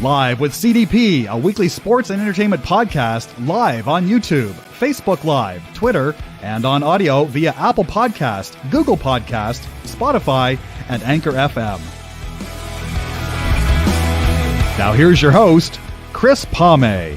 Live with CDP, a weekly sports and entertainment podcast live on YouTube, Facebook Live, Twitter, and on audio via Apple Podcast, Google Podcast, Spotify, and Anchor FM. Now here's your host, Chris Palme.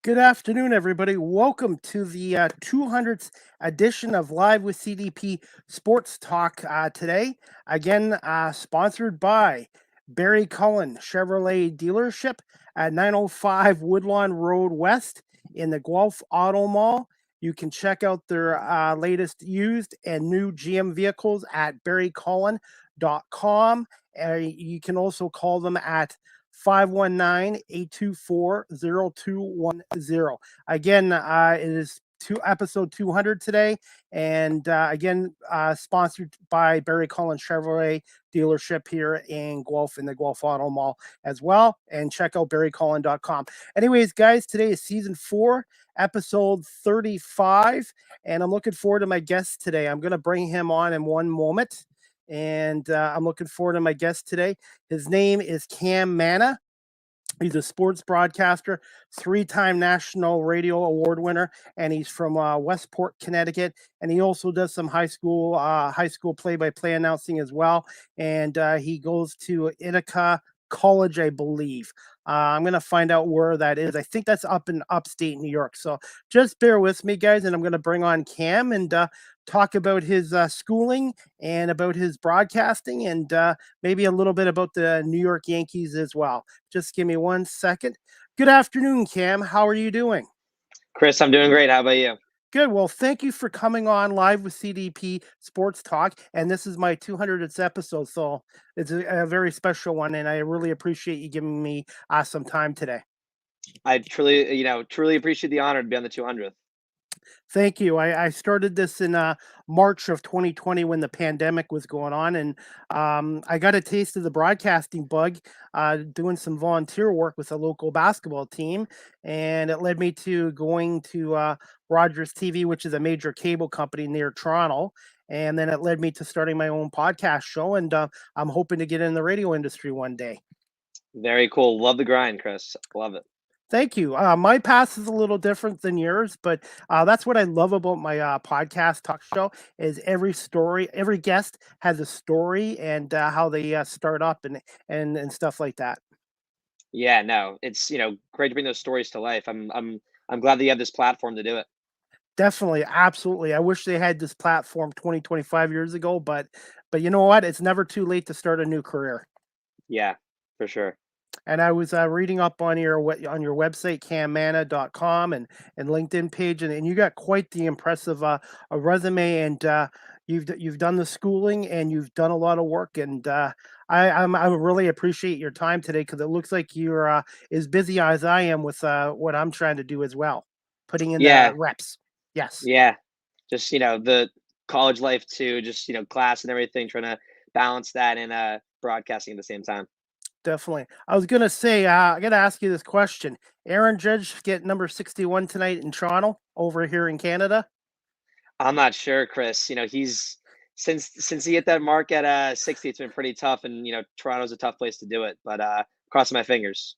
Good afternoon, everybody. Welcome to the 200th edition of Live with CDP Sports Talk today. Again, sponsored by Barry Cullen Chevrolet Dealership at 905 Woodlawn Road West in the Guelph Auto Mall. You can check out their latest used and new GM vehicles at barrycullen.com. You can also call them at 519-824-0210. Again, it is episode 200 today, and again, sponsored by Barry Cullen Chevrolet Dealership here in Guelph, in the Guelph Auto Mall as well. And check out barrycullen.com. Anyways, guys, today is season 4, episode 35, and I'm looking forward to my guest today. I'm going to bring him on in one moment. And I'm looking forward to my guest today. His name is Cam Manna. He's a sports broadcaster, 3-time National Radio Award winner, and he's from Westport, Connecticut. And he also does some high school play-by-play announcing as well. And he goes to Ithaca College, I believe. I'm going to find out where that is. I think that's up in upstate New York. So just bear with me, guys, and I'm going to bring on Cam and talk about his schooling and about his broadcasting and maybe a little bit about the New York Yankees as well. Just give me 1 second. Good afternoon, Cam. How are you doing? Chris, I'm doing great. How about you? Good. Well, thank you for coming on Live with CDP Sports Talk. And this is my 200th episode, so it's a very special one. And I really appreciate you giving me some time today. I truly appreciate the honor to be on the 200th. Thank you. I started this in March of 2020 when the pandemic was going on, and I got a taste of the broadcasting bug doing some volunteer work with a local basketball team, and it led me to going to Rogers TV, which is a major cable company near Toronto, and then it led me to starting my own podcast show, and I'm hoping to get in the radio industry one day. Very cool. Love the grind, Chris. Love it. Thank you. My path is a little different than yours, but that's what I love about my podcast talk show is every guest has a story and how they start up and stuff like that. Yeah, no, it's great to bring those stories to life. I'm glad that you have this platform to do it. Definitely, absolutely. I wish they had this platform 20, 25 years ago, but you know what? It's never too late to start a new career. Yeah, for sure. And I was reading up on your website, cammanna.com and LinkedIn page, and you got quite the impressive a resume, and you've done the schooling and you've done a lot of work, and I really appreciate your time today because it looks like you're as busy as I am with what I'm trying to do as well, putting in the reps. Yes. Yeah, just the college life too, just class and everything, trying to balance that and broadcasting at the same time. Definitely. I was going to say, I got to ask you this question. Aaron Judge get number 61 tonight in Toronto over here in Canada? I'm not sure, Chris. He's since he hit that mark at 60, it's been pretty tough. And, Toronto's a tough place to do it. But crossing my fingers.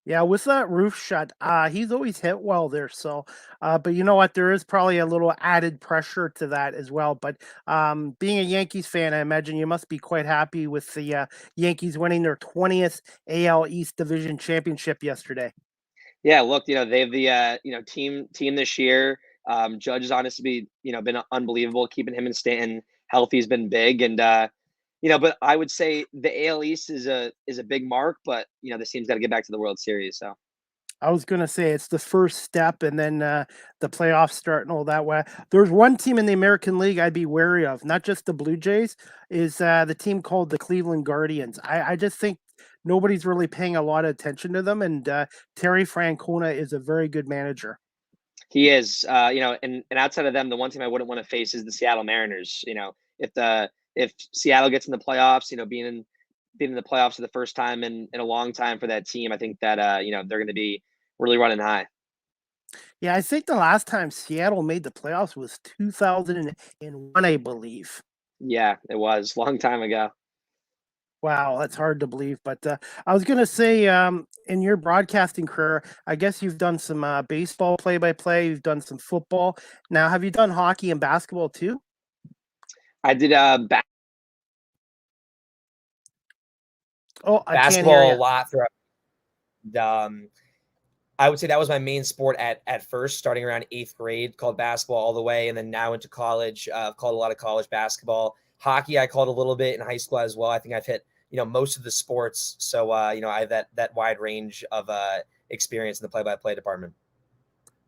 Yeah, with that roof shut, he's always hit well there. So, but you know what? There is probably a little added pressure to that as well. But being a Yankees fan, I imagine you must be quite happy with the Yankees winning their 20th AL East Division championship yesterday. Yeah, look, they have the team this year. Judge has honestly been unbelievable. Keeping him and Stanton healthy has been big, and but I would say the AL East is a big mark, but this team's got to get back to the World Series. So I was going to say it's the first step, and then the playoffs start and all that way. There's one team in the American League I'd be wary of, not just the Blue Jays, is the team called the Cleveland Guardians. I just think nobody's really paying a lot of attention to them, and Terry Francona is a very good manager. He is, and outside of them, the one team I wouldn't want to face is the Seattle Mariners. If Seattle gets in the playoffs, being in the playoffs for the first time in a long time for that team, I think that they're going to be really running high. Yeah, I think the last time Seattle made the playoffs was 2001, I believe. Yeah, it was a long time ago. Wow, that's hard to believe. But I was going to say, in your broadcasting career, I guess you've done some baseball play-by-play, you've done some football. Now, have you done hockey and basketball too? I did Oh, I can't hear Basketball a you. lot throughout. Um, I would say that was my main sport at first, starting around 8th grade, called basketball all the way, and then now into college, I've called a lot of college basketball. Hockey, I called a little bit in high school as well. I think I've hit most of the sports, so I have that wide range of experience in the play-by-play department.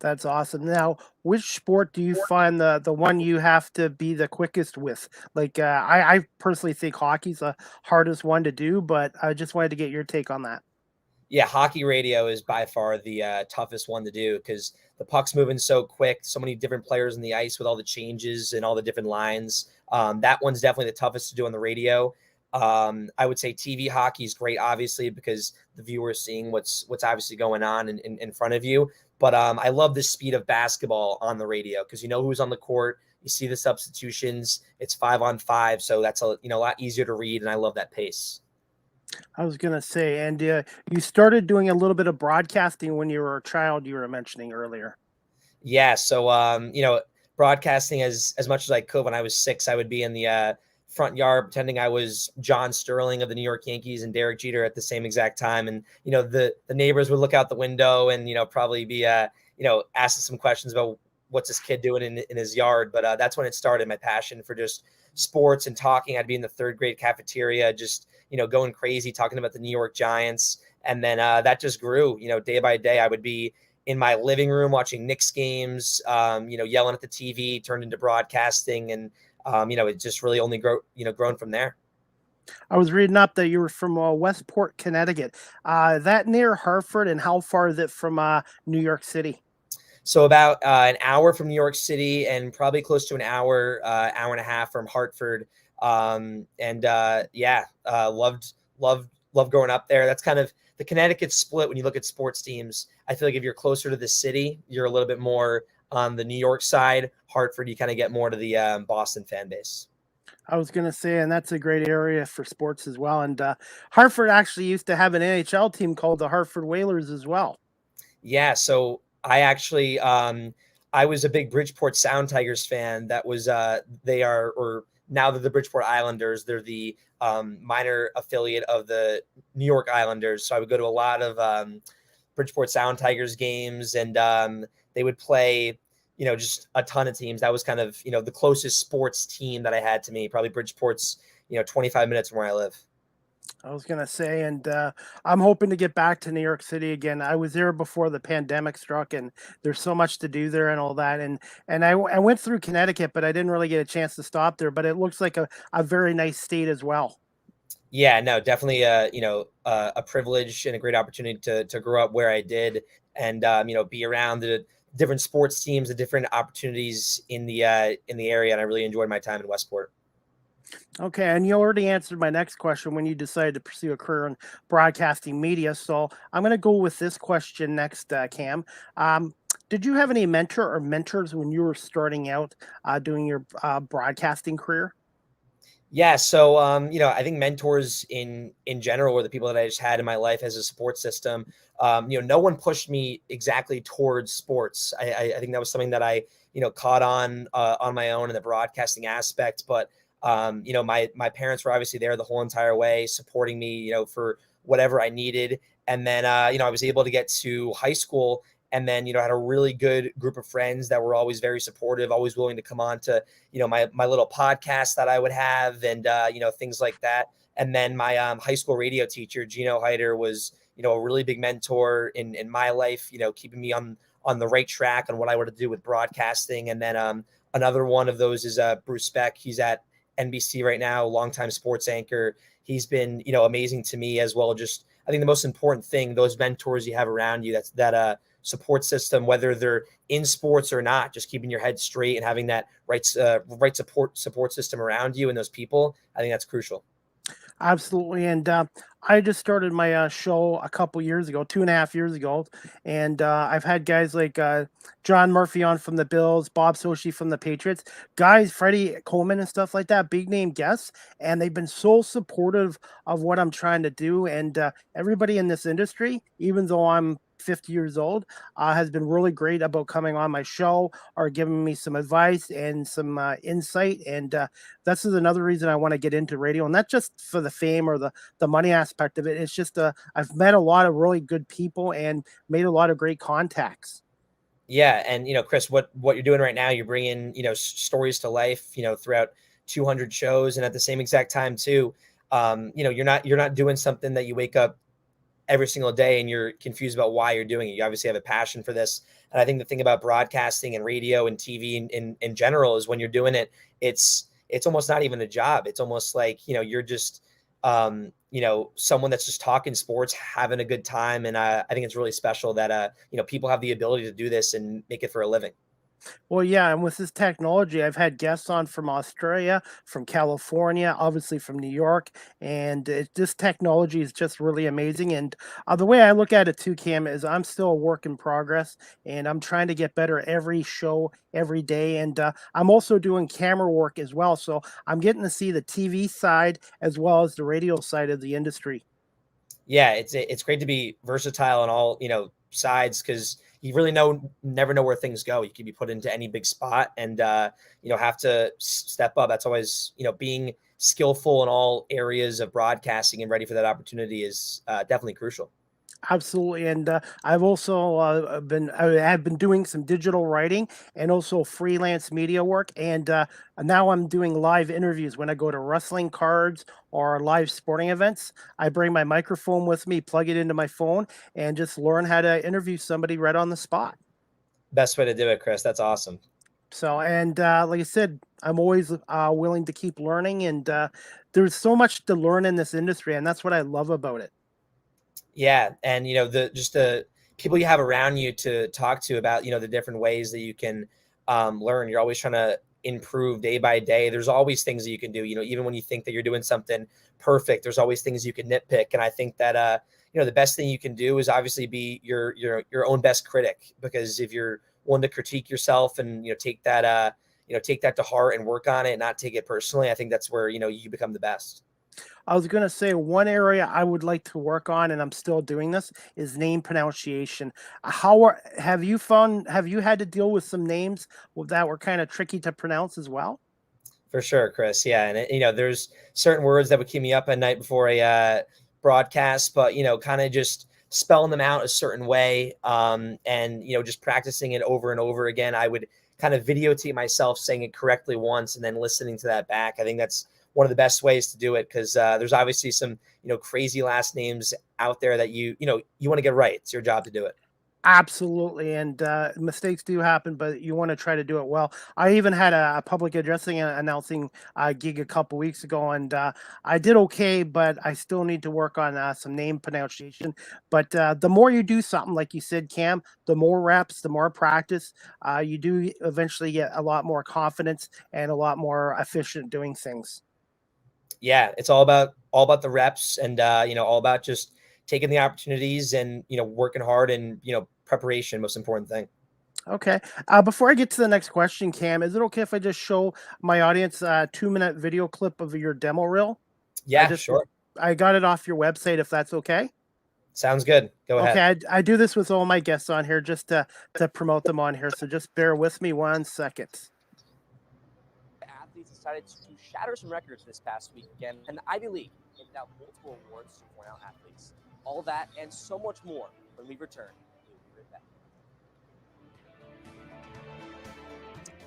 That's awesome. Now, which sport do you find the one you have to be the quickest with? Like, I personally think hockey's the hardest one to do, but I just wanted to get your take on that. Yeah, hockey radio is by far the toughest one to do because the puck's moving so quick, so many different players in the ice with all the changes and all the different lines. That one's definitely the toughest to do on the radio. I would say TV hockey is great, obviously, because the viewer is seeing what's obviously going on in front of you. But I love the speed of basketball on the radio because you know who's on the court. You see the substitutions. It's 5-on-5, so that's a lot easier to read, and I love that pace. I was gonna say, and you started doing a little bit of broadcasting when you were a child. You were mentioning earlier. Yeah, so broadcasting as much as I could. When I was 6, I would be in the front yard pretending I was John Sterling of the New York Yankees and Derek Jeter at the same exact time, and the neighbors would look out the window and probably be asking some questions about what's this kid doing in his yard. But that's when it started, my passion for just sports and talking. I'd be in the 3rd grade cafeteria just going crazy talking about the New York Giants, and then that just grew. Day by day I would be in my living room watching Knicks games, yelling at the TV, turned into broadcasting, and it just really only grown from there. I was reading up that you were from Westport, Connecticut. That near Hartford, and how far is it from New York City? So about an hour from New York City, and probably close to an hour and a half from Hartford. Loved growing up there. That's kind of the Connecticut split. When you look at sports teams, I feel like if you're closer to the city, you're a little bit more on the New York side. Hartford, you kind of get more to the Boston fan base. I was going to say, and that's a great area for sports as well. And Hartford actually used to have an NHL team called the Hartford Whalers as well. Yeah, so I actually I was a big Bridgeport Sound Tigers fan. That was now they're the Bridgeport Islanders. They're the minor affiliate of the New York Islanders. So I would go to a lot of Bridgeport Sound Tigers games, and they would play, just a ton of teams. That was kind of, the closest sports team that I had to me. Probably Bridgeport's, 25 minutes from where I live. I was going to say, and I'm hoping to get back to New York City again. I was there before the pandemic struck, and there's so much to do there and all that. And I went through Connecticut, but I didn't really get a chance to stop there. But it looks like a very nice state as well. Yeah, no, definitely a privilege and a great opportunity to grow up where I did, and be around the different sports teams, the different opportunities in the area, and I really enjoyed my time in Westport. Okay, and you already answered my next question when you decided to pursue a career in broadcasting media. So I'm going to go with this question next, Cam. Did you have any mentor or mentors when you were starting out doing your broadcasting career? Yeah, so I think mentors in general were the people that I just had in my life as a support system. No one pushed me exactly towards sports. I think that was something that I caught on my own in the broadcasting aspect. But my parents were obviously there the whole entire way, supporting me for whatever I needed. And then I was able to get to high school, and then had a really good group of friends that were always very supportive, always willing to come on to my little podcast that I would have, and things like that. And then my high school radio teacher, Gino Heider, was a really big mentor in my life, keeping me on the right track on what I wanted to do with broadcasting. And then another one of those is Bruce Beck. He's at NBC right now, longtime sports anchor. He's been amazing to me as well. Just I think the most important thing, those mentors you have around you, that's that support system, whether they're in sports or not, just keeping your head straight and having that right support system around you and those people. I think that's crucial. Absolutely. And I just started my show a couple years ago, 2.5 years ago. And I've had guys like John Murphy on from the Bills, Bob Sochi from the Patriots, guys, Freddie Coleman and stuff like that, big name guests. And they've been so supportive of what I'm trying to do. And everybody in this industry, even though I'm 50 years old, has been really great about coming on my show or giving me some advice and some insight. And this is another reason I want to get into radio, and not just for the fame or the money aspect of it. It's just I've met a lot of really good people and made a lot of great contacts. Yeah, and Chris, what you're doing right now, you're bringing stories to life, throughout 200 shows, and at the same exact time too, you're not doing something that you wake up every single day and you're confused about why you're doing it. You obviously have a passion for this. And I think the thing about broadcasting and radio and TV in general is when you're doing it, it's almost not even a job. It's almost like, you're just, someone that's just talking sports, having a good time. And I think it's really special that, people have the ability to do this and make it for a living. Well, yeah, and with this technology, I've had guests on from Australia, from California, obviously from New York, and this technology is just really amazing. And the way I look at it too, Cam, is I'm still a work in progress, and I'm trying to get better every show, every day. And I'm also doing camera work as well, so I'm getting to see the TV side as well as the radio side of the industry. Yeah, it's great to be versatile on all sides, because you really never know where things go. You can be put into any big spot and have to step up. That's always being skillful in all areas of broadcasting and ready for that opportunity is definitely crucial. Absolutely, and I've also I have been doing some digital writing and also freelance media work, and now I'm doing live interviews when I go to wrestling cards or live sporting events. I bring my microphone with me, plug it into my phone, and just learn how to interview somebody right on the spot. Best way to do it, Chris. That's awesome. So, and like I said, I'm always willing to keep learning, and there's so much to learn in this industry, and that's what I love about it. Yeah, and the people you have around you to talk to about the different ways that you can learn. You're always trying to improve day by day. There's always things that you can do. Even when you think that you're doing something perfect, there's always things you can nitpick. And I think that the best thing you can do is obviously be your own best critic, because if you're one to critique yourself and take that take that to heart and work on it, and not take it personally, I think that's where you become the best. I was going to say one area I would like to work on, and I'm still doing this, is name pronunciation. Have you had to deal with some names that were kind of tricky to pronounce as well? For sure, Chris. Yeah, and there's certain words that would keep me up at night before a broadcast, but kind of just spelling them out a certain way, and just practicing it over and over again. I would kind of videotape myself saying it correctly once and then listening to that back. I think that's one of the best ways to do it, because there's obviously some crazy last names out there that you want to get right. It's your job to do it. Absolutely, and mistakes do happen, but you want to try to do it well. I even had a public addressing and announcing gig a couple weeks ago, and I did okay, but I still need to work on some name pronunciation. But the more you do something, like you said, Cam, the more reps, the more practice, you do eventually get a lot more confidence and a lot more efficient doing things. Yeah, it's all about the reps, and all about just taking the opportunities and working hard, and preparation, most important thing. Okay. Before I get to the next question, Cam, is it okay if I just show my audience a 2-minute video clip of your demo reel? Yeah, sure. I got it off your website, if that's okay. Sounds good. Go ahead. Okay, I do this with all my guests on here just to promote them on here, so just bear with me 1 second. Athletes decided to shatter some records this past weekend, and the Ivy League handed out multiple awards to Cornell athletes. All that and so much more when we return.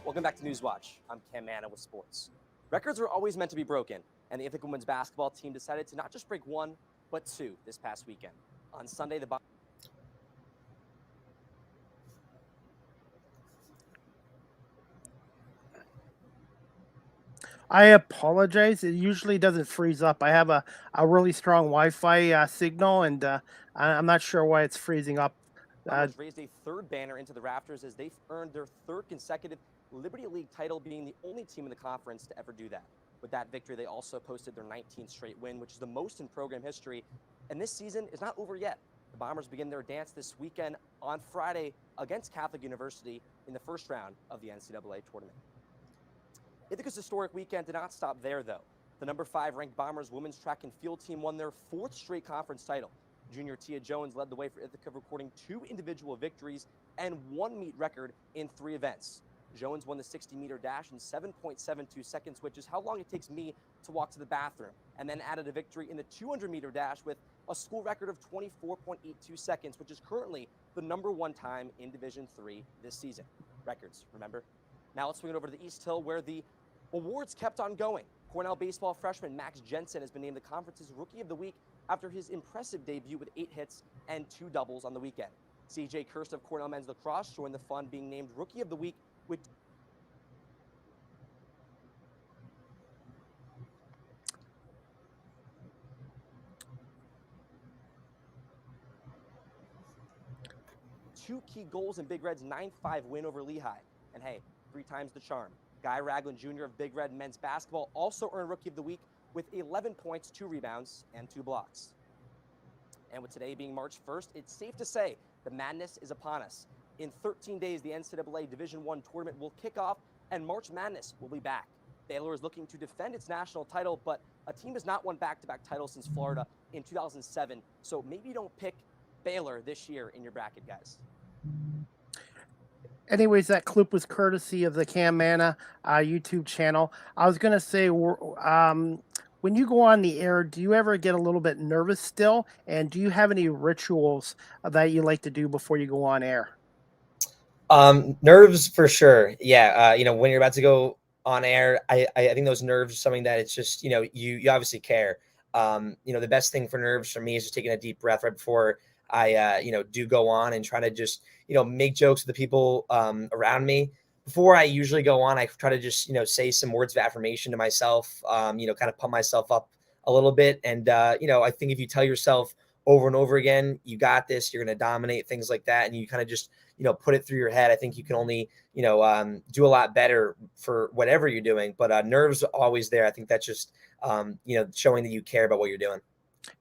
Welcome back to Newswatch. I'm Cam Manna with sports. Records were always meant to be broken, and the Ithaca women's basketball team decided to not just break one, but two this past weekend. On Sunday, I apologize. It usually doesn't freeze up. I have a really strong Wi-Fi signal, and I'm not sure why it's freezing up. Raised a third banner into the rafters as they've earned their third consecutive Liberty League title, being the only team in the conference to ever do that. With that victory, they also posted their 19th straight win, which is the most in program history. And this season is not over yet. The Bombers begin their dance this weekend on Friday against Catholic University in the first round of the NCAA tournament. Ithaca's historic weekend did not stop there, though. The number 5 ranked Bombers women's track and field team won their 4th straight conference title. Junior Tia Jones led the way for Ithaca, recording 2 individual victories and 1 meet record in 3 events. Jones won the 60-meter dash in 7.72 seconds, which is how long it takes me to walk to the bathroom, and then added a victory in the 200-meter dash with a school record of 24.82 seconds, which is currently the number 1 time in Division III this season. Records, remember? Now let's swing it over to the East Hill, where the awards kept on going. Cornell baseball freshman Max Jensen has been named the conference's Rookie of the Week after his impressive debut with 8 hits and 2 doubles on the weekend. CJ Kirst of Cornell men's lacrosse joined the fun, being named Rookie of the Week with two key goals in Big Red's 9-5 win over Lehigh. And hey, 3 times the charm. Guy Ragland Jr. of Big Red men's basketball also earned Rookie of the Week with 11 points, 2 rebounds, and 2 blocks. And with today being March 1st, it's safe to say the madness is upon us. In 13 days, the NCAA Division I tournament will kick off, and March Madness will be back. Baylor is looking to defend its national title, but a team has not won back-to-back titles since Florida in 2007, so maybe don't pick Baylor this year in your bracket, guys. Anyways, that clip was courtesy of the Cam Manna YouTube channel. I was going to say, when you go on the air, do you ever get a little bit nervous still? And do you have any rituals that you like to do before you go on air? Nerves for sure. Yeah. When you're about to go on air, I think those nerves are something that it's just, you obviously care. The best thing for nerves for me is just taking a deep breath right before I, do go on and try to just, make jokes with the people around me. Before I usually go on, I try to just, say some words of affirmation to myself, kind of pump myself up a little bit. And, I think if you tell yourself over and over again, you got this, you're going to dominate, things like that, and you kind of just, put it through your head, I think you can only, do a lot better for whatever you're doing. But nerves are always there. I think that's just, showing that you care about what you're doing.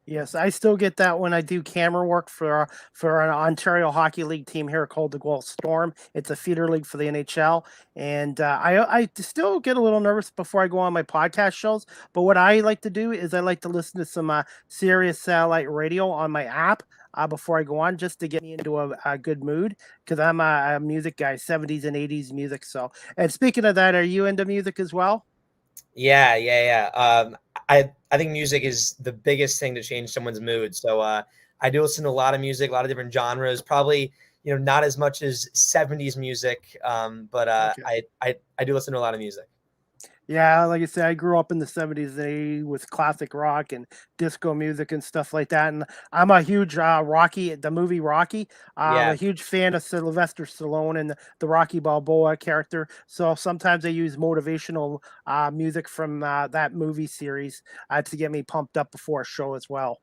Yes, I still get that when I do camera work for an Ontario Hockey League team here called the Guelph Storm. It's a feeder league for the NHL, and I still get a little nervous before I go on my podcast shows. But what I like to do is I like to listen to some Sirius satellite radio on my app before I go on, just to get me into a good mood, because I'm a music guy, 70s and 80s music. So, and speaking of that, are you into music as well? Yeah. I think music is the biggest thing to change someone's mood. So I do listen to a lot of music, a lot of different genres, probably, not as much as 70s music. But okay. I do listen to a lot of music. Yeah, like I said, I grew up in the 70s and 80s with classic rock and disco music and stuff like that. And I'm a huge the movie Rocky. I'm a huge fan of Sylvester Stallone and the Rocky Balboa character. So sometimes I use motivational music from that movie series to get me pumped up before a show as well.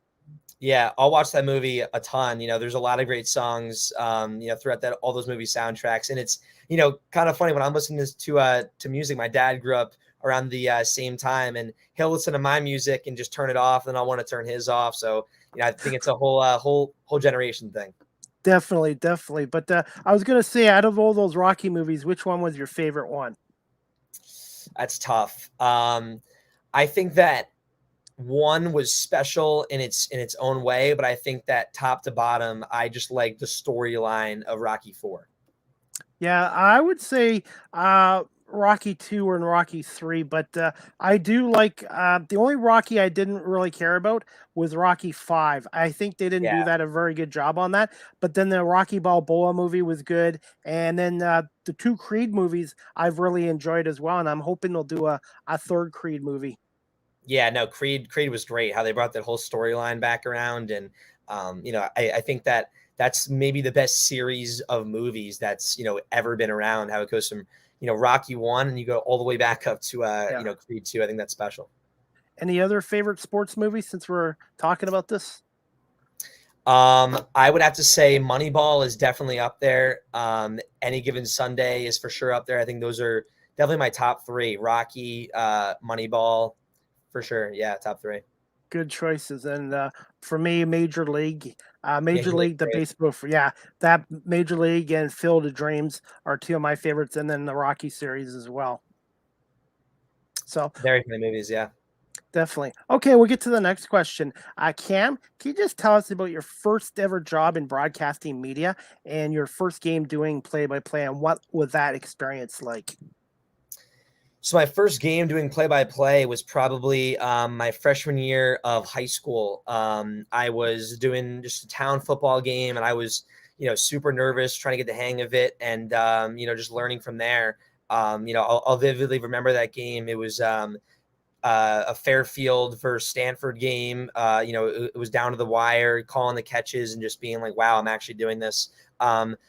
Yeah, I'll watch that movie a ton. There's a lot of great songs, throughout all those movie soundtracks. And it's, kind of funny when I'm listening to music. My dad grew up around the same time, and he'll listen to my music and just turn it off, and I'll want to turn his off. So, I think it's a whole generation thing. Definitely. But I was going to say, out of all those Rocky movies, which one was your favorite one? That's tough. I think that one was special in its own way, but I think that top to bottom, I just like the storyline of Rocky IV. Yeah, I would say Rocky 2 and Rocky 3, but I do like the only Rocky I didn't really care about was Rocky 5. I think they didn't do that a very good job on that. But then the Rocky Balboa movie was good, and then the 2 Creed movies I've really enjoyed as well, and I'm hoping they'll do a third Creed movie. Yeah, no, Creed was great. How they brought that whole storyline back around, and I think that's maybe the best series of movies that's ever been around. How it goes from Rocky 1 and you go all the way back up to Creed 2. I think that's special. Any other favorite sports movies since we're talking about this? I would have to say Moneyball is definitely up there. Any Given Sunday is for sure up there. I think definitely my top three: Rocky, Moneyball, for sure. Yeah, top three. Good choices. And for me, Major League, Yeah, the great. baseball, that Major League and Field of Dreams are two of my favorites, and then the Rocky series as well. So Very funny movies, yeah. definitely. Okay, we'll get to the next question. Cam, can you just tell us about your first ever job in broadcasting media and your first game doing play-by-play, and what was that experience like? So my first game doing play-by-play was probably my freshman year of high school. I was doing just a town football game, and I was, super nervous, trying to get the hang of it, and just learning from there. I'll vividly remember that game. It was a Fairfield versus Stanford game. It was down to the wire, calling the catches, and just being like, "Wow, I'm actually doing this."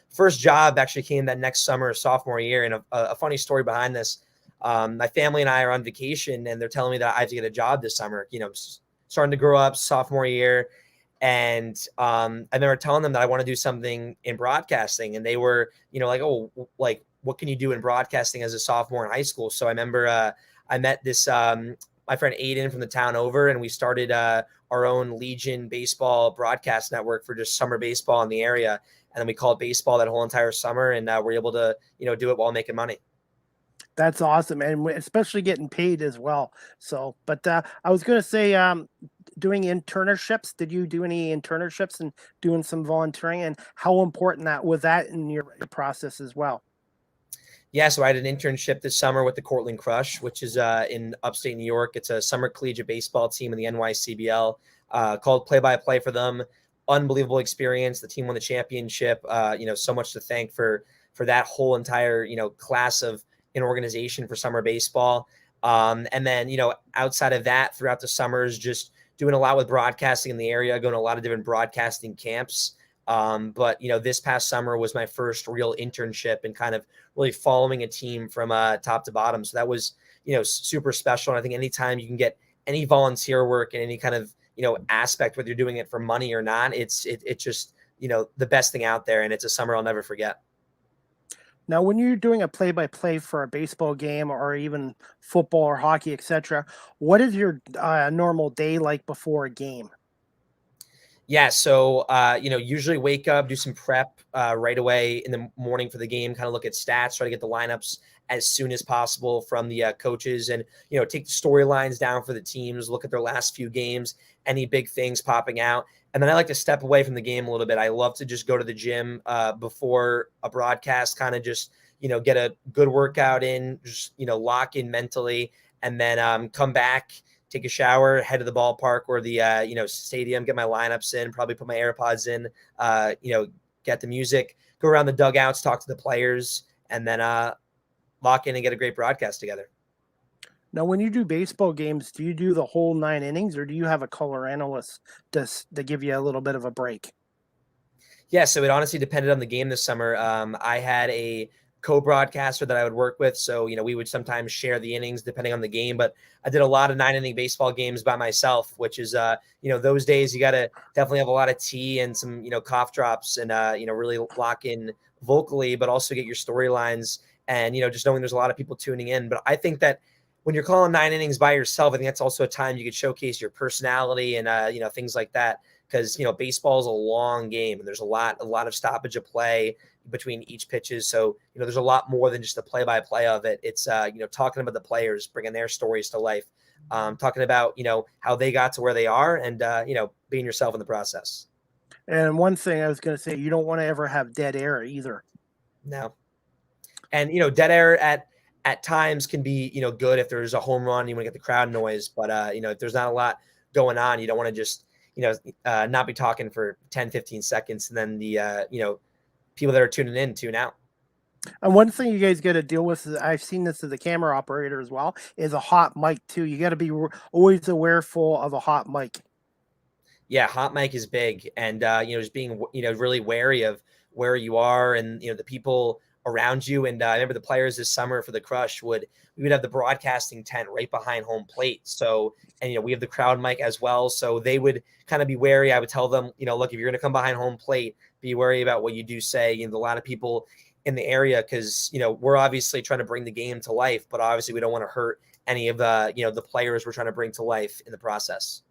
First job actually came that next summer, sophomore year, and a funny story behind this. My family and I are on vacation, and they're telling me that I have to get a job this summer, starting to grow up, sophomore year. And I remember telling them that I want to do something in broadcasting, and they were, like, "Oh, like, what can you do in broadcasting as a sophomore in high school?" So I remember I met this my friend Aiden from the town over, and we started our own Legion baseball broadcast network for just summer baseball in the area. And then we called baseball that whole entire summer, and we're able to, do it while making money. That's awesome, and especially getting paid as well. So, but I was going to say, doing internships. Did you do any internships and doing some volunteering? And how important that was that in your process as well? Yeah, so I had an internship this summer with the Cortland Crush, which is in upstate New York. It's a summer collegiate baseball team in the NYCBL. Called play-by-play for them. Unbelievable experience. The team won the championship. So much to thank for that whole entire class of an organization for summer baseball. And then, outside of that, throughout the summers, just doing a lot with broadcasting in the area, going to a lot of different broadcasting camps. But this past summer was my first real internship and kind of really following a team from top to bottom. So that was, super special. And I think anytime you can get any volunteer work and any kind of, aspect, whether you're doing it for money or not, it's just, the best thing out there. And it's a summer I'll never forget. Now, when you're doing a play-by-play for a baseball game or even football or hockey, etc., what is your normal day like before a game? Yeah, so usually wake up, do some prep right away in the morning for the game, kind of look at stats, try to get the lineups as soon as possible from the coaches, and take the storylines down for the teams, look at their last few games, any big things popping out. And then I like to step away from the game a little bit. I love to just go to the gym before a broadcast, kind of just, get a good workout in, just, lock in mentally, and then come back, take a shower, head to the ballpark or the, stadium, get my lineups in, probably put my AirPods in, get the music, go around the dugouts, talk to the players, and then lock in and get a great broadcast together. Now, when you do baseball games, do you do the whole 9 innings, or do you have a color analyst to give you a little bit of a break? Yeah, so it honestly depended on the game this summer. I had a co-broadcaster that I would work with, so we would sometimes share the innings depending on the game. But I did a lot of 9-inning baseball games by myself, which is those days you got to definitely have a lot of tea and some cough drops and really lock in vocally, but also get your storylines and just knowing there's a lot of people tuning in. But I think that when you're calling 9 innings by yourself, I think that's also a time you could showcase your personality and things like that, because baseball is a long game and there's a lot of stoppage of play between each pitches. So there's a lot more than just the play-by-play of it. It's talking about the players, bringing their stories to life, talking about how they got to where they are, and being yourself in the process. And one thing I was going to say, you don't want to ever have dead air either. No. And dead air at times can be good if there's a home run, you want to get the crowd noise, but if there's not a lot going on, you don't want to just not be talking for 10-15 seconds and then the people that are tuning in tune out. And one thing you guys got to deal with, is I've seen this as a camera operator as well, is a hot mic too. You got to be always awareful of a hot mic. Yeah, hot mic is big, and just being really wary of where you are and the people around you. And I remember the players this summer for the Crush we would have the broadcasting tent right behind home plate. So, and we have the crowd mic as well. So they would kind of be wary. I would tell them, look, if you're going to come behind home plate, be wary about what you do say. A lot of people in the area, because, you know, we're obviously trying to bring the game to life, but obviously we don't want to hurt any of the, you know, the players we're trying to bring to life in the process.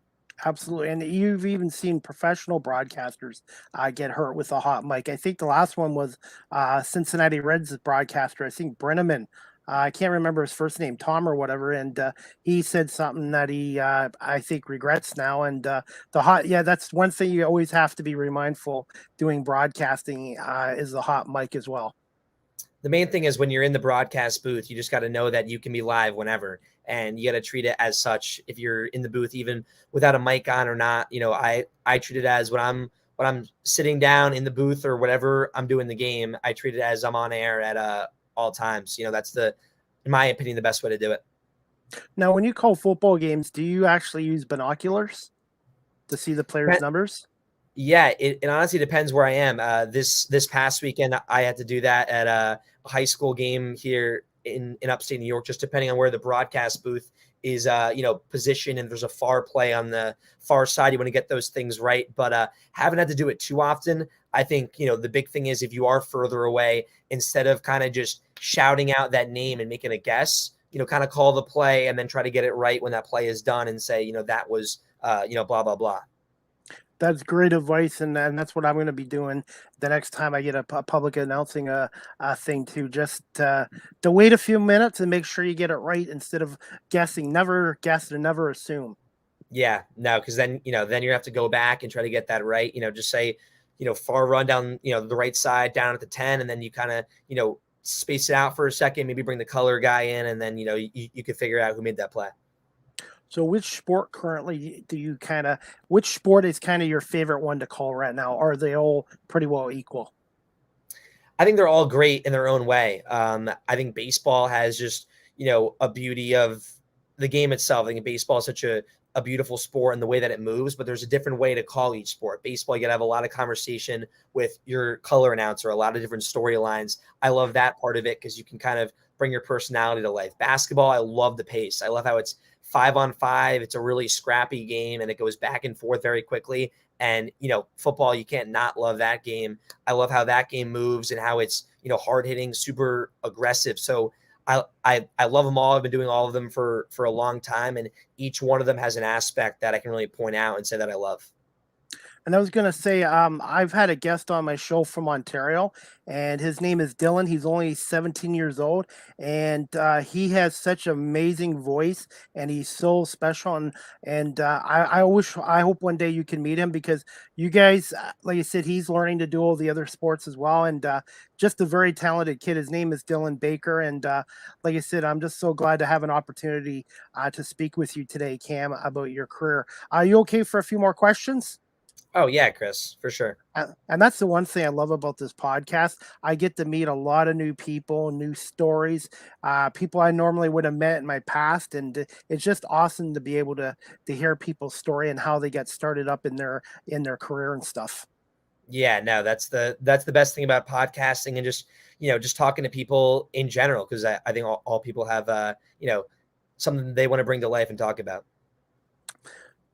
Absolutely. And you've even seen professional broadcasters get hurt with a hot mic. I think the last one was Cincinnati Reds broadcaster, I think Brenneman. I can't remember his first name, Tom or whatever. And he said something that he, I think, regrets now. And that's one thing you always have to be mindful doing broadcasting is the hot mic as well. The main thing is when you're in the broadcast booth, you just got to know that you can be live whenever, and you got to treat it as such. If you're in the booth, even without a mic on or not, you know, I treat it as when I'm sitting down in the booth or whatever I'm doing the game, I treat it as I'm on air at all times. You know, that's in my opinion, the best way to do it. Now, when you call football games, do you actually use binoculars to see the players' numbers? Yeah, it honestly depends where I am. This past weekend, I had to do that at a high school game here in upstate New York, just depending on where the broadcast booth is, you know, positioned, and there's a far play on the far side. You want to get those things right, but haven't had to do it too often. I think, you know, the big thing is if you are further away, instead of kind of just shouting out that name and making a guess, you know, kind of call the play and then try to get it right when that play is done and say, you know, that was, you know, blah, blah, blah. That's great advice, and that's what I'm going to be doing the next time I get a public announcing a thing too. Just to wait a few minutes and make sure you get it right instead of guessing. Never guess and never assume. Yeah, no, because then, you know, then you have to go back and try to get that right. You know, just say, you know, far run down, you know, the right side down at the 10, and then you kind of, you know, space it out for a second, maybe bring the color guy in, and then, you know, you can figure out who made that play. So which sport currently which sport is kind of your favorite one to call right now? Or are they all pretty well equal? I think they're all great in their own way. I think baseball has just, you know, a beauty of the game itself. I think baseball is such a beautiful sport in the way that it moves, but there's a different way to call each sport. Baseball, you got to have a lot of conversation with your color announcer, a lot of different storylines. I love that part of it because you can kind of bring your personality to life. Basketball, I love the pace. I love how it's 5-on-5. It's a really scrappy game and it goes back and forth very quickly. And, you know, football, you can't not love that game. I love how that game moves and how it's, you know, hard hitting, super aggressive. So I love them all. I've been doing all of them for a long time. And each one of them has an aspect that I can really point out and say that I love. And I was going to say, I've had a guest on my show from Ontario, and his name is Dylan. He's only 17 years old, and he has such an amazing voice, and he's so special. And I hope one day you can meet him, because you guys, like I said, he's learning to do all the other sports as well, and just a very talented kid. His name is Dylan Baker, and like I said, I'm just so glad to have an opportunity to speak with you today, Cam, about your career. Are you okay for a few more questions? Oh, yeah, Chris, for sure. And that's the one thing I love about this podcast. I get to meet a lot of new people, new stories, people I normally would have met in my past. And it's just awesome to be able to hear people's story and how they get started up in their career and stuff. Yeah, no, that's the best thing about podcasting and just, you know, just talking to people in general, because I think all people have, you know, something they want to bring to life and talk about.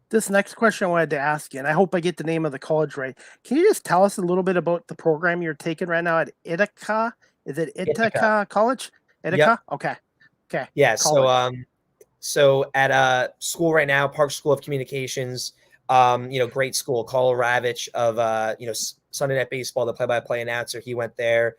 This next question I wanted to ask you, and I hope I get the name of the college right. Can you just tell us a little bit about the program you're taking right now at Ithaca? Is it Ithaca College? Ithaca? Yep. Okay. Yeah. College. So at a school right now, Park School of Communications, you know, great school. Carl Ravitch of, you know, Sunday Night Baseball, the play-by-play announcer, he went there.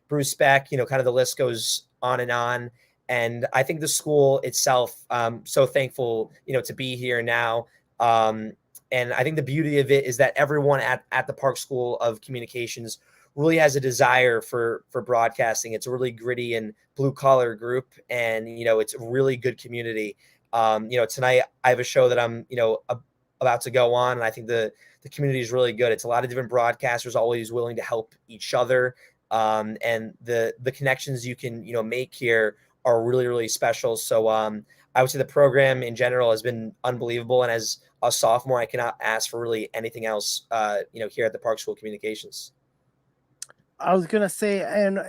Bruce Beck, you know, kind of the list goes on and on. And I think the school itself, so thankful, you know, to be here now. And I think the beauty of it is that everyone at the Park School of Communications really has a desire for broadcasting. It's a really gritty and blue collar group. And, you know, it's a really good community. You know, tonight I have a show that I'm, you know, about to go on. And I think the community is really good. It's a lot of different broadcasters always willing to help each other. And the connections you can, you know, make here are really, really special. So I would say the program in general has been unbelievable. And as a sophomore, I cannot ask for really anything else, you know, here at the Park School of Communications. I was going to say, and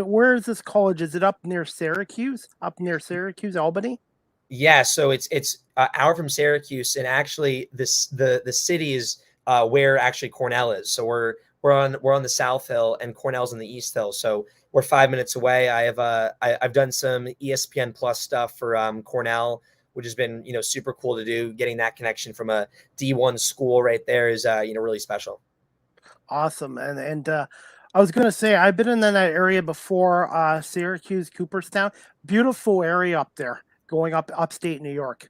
where is this college? Is it up near Syracuse, Albany? Yeah. So it's an hour from Syracuse. And actually the city is where actually Cornell is. So we're on the South Hill and Cornell's on the East Hill. So we're 5 minutes away. I've done some ESPN Plus stuff for Cornell, which has been, super cool to do. Getting that connection from a D1 school right there is, really special. Awesome. And I was going to say, I've been in that area before, Syracuse, Cooperstown. Beautiful area up there, going up upstate New York.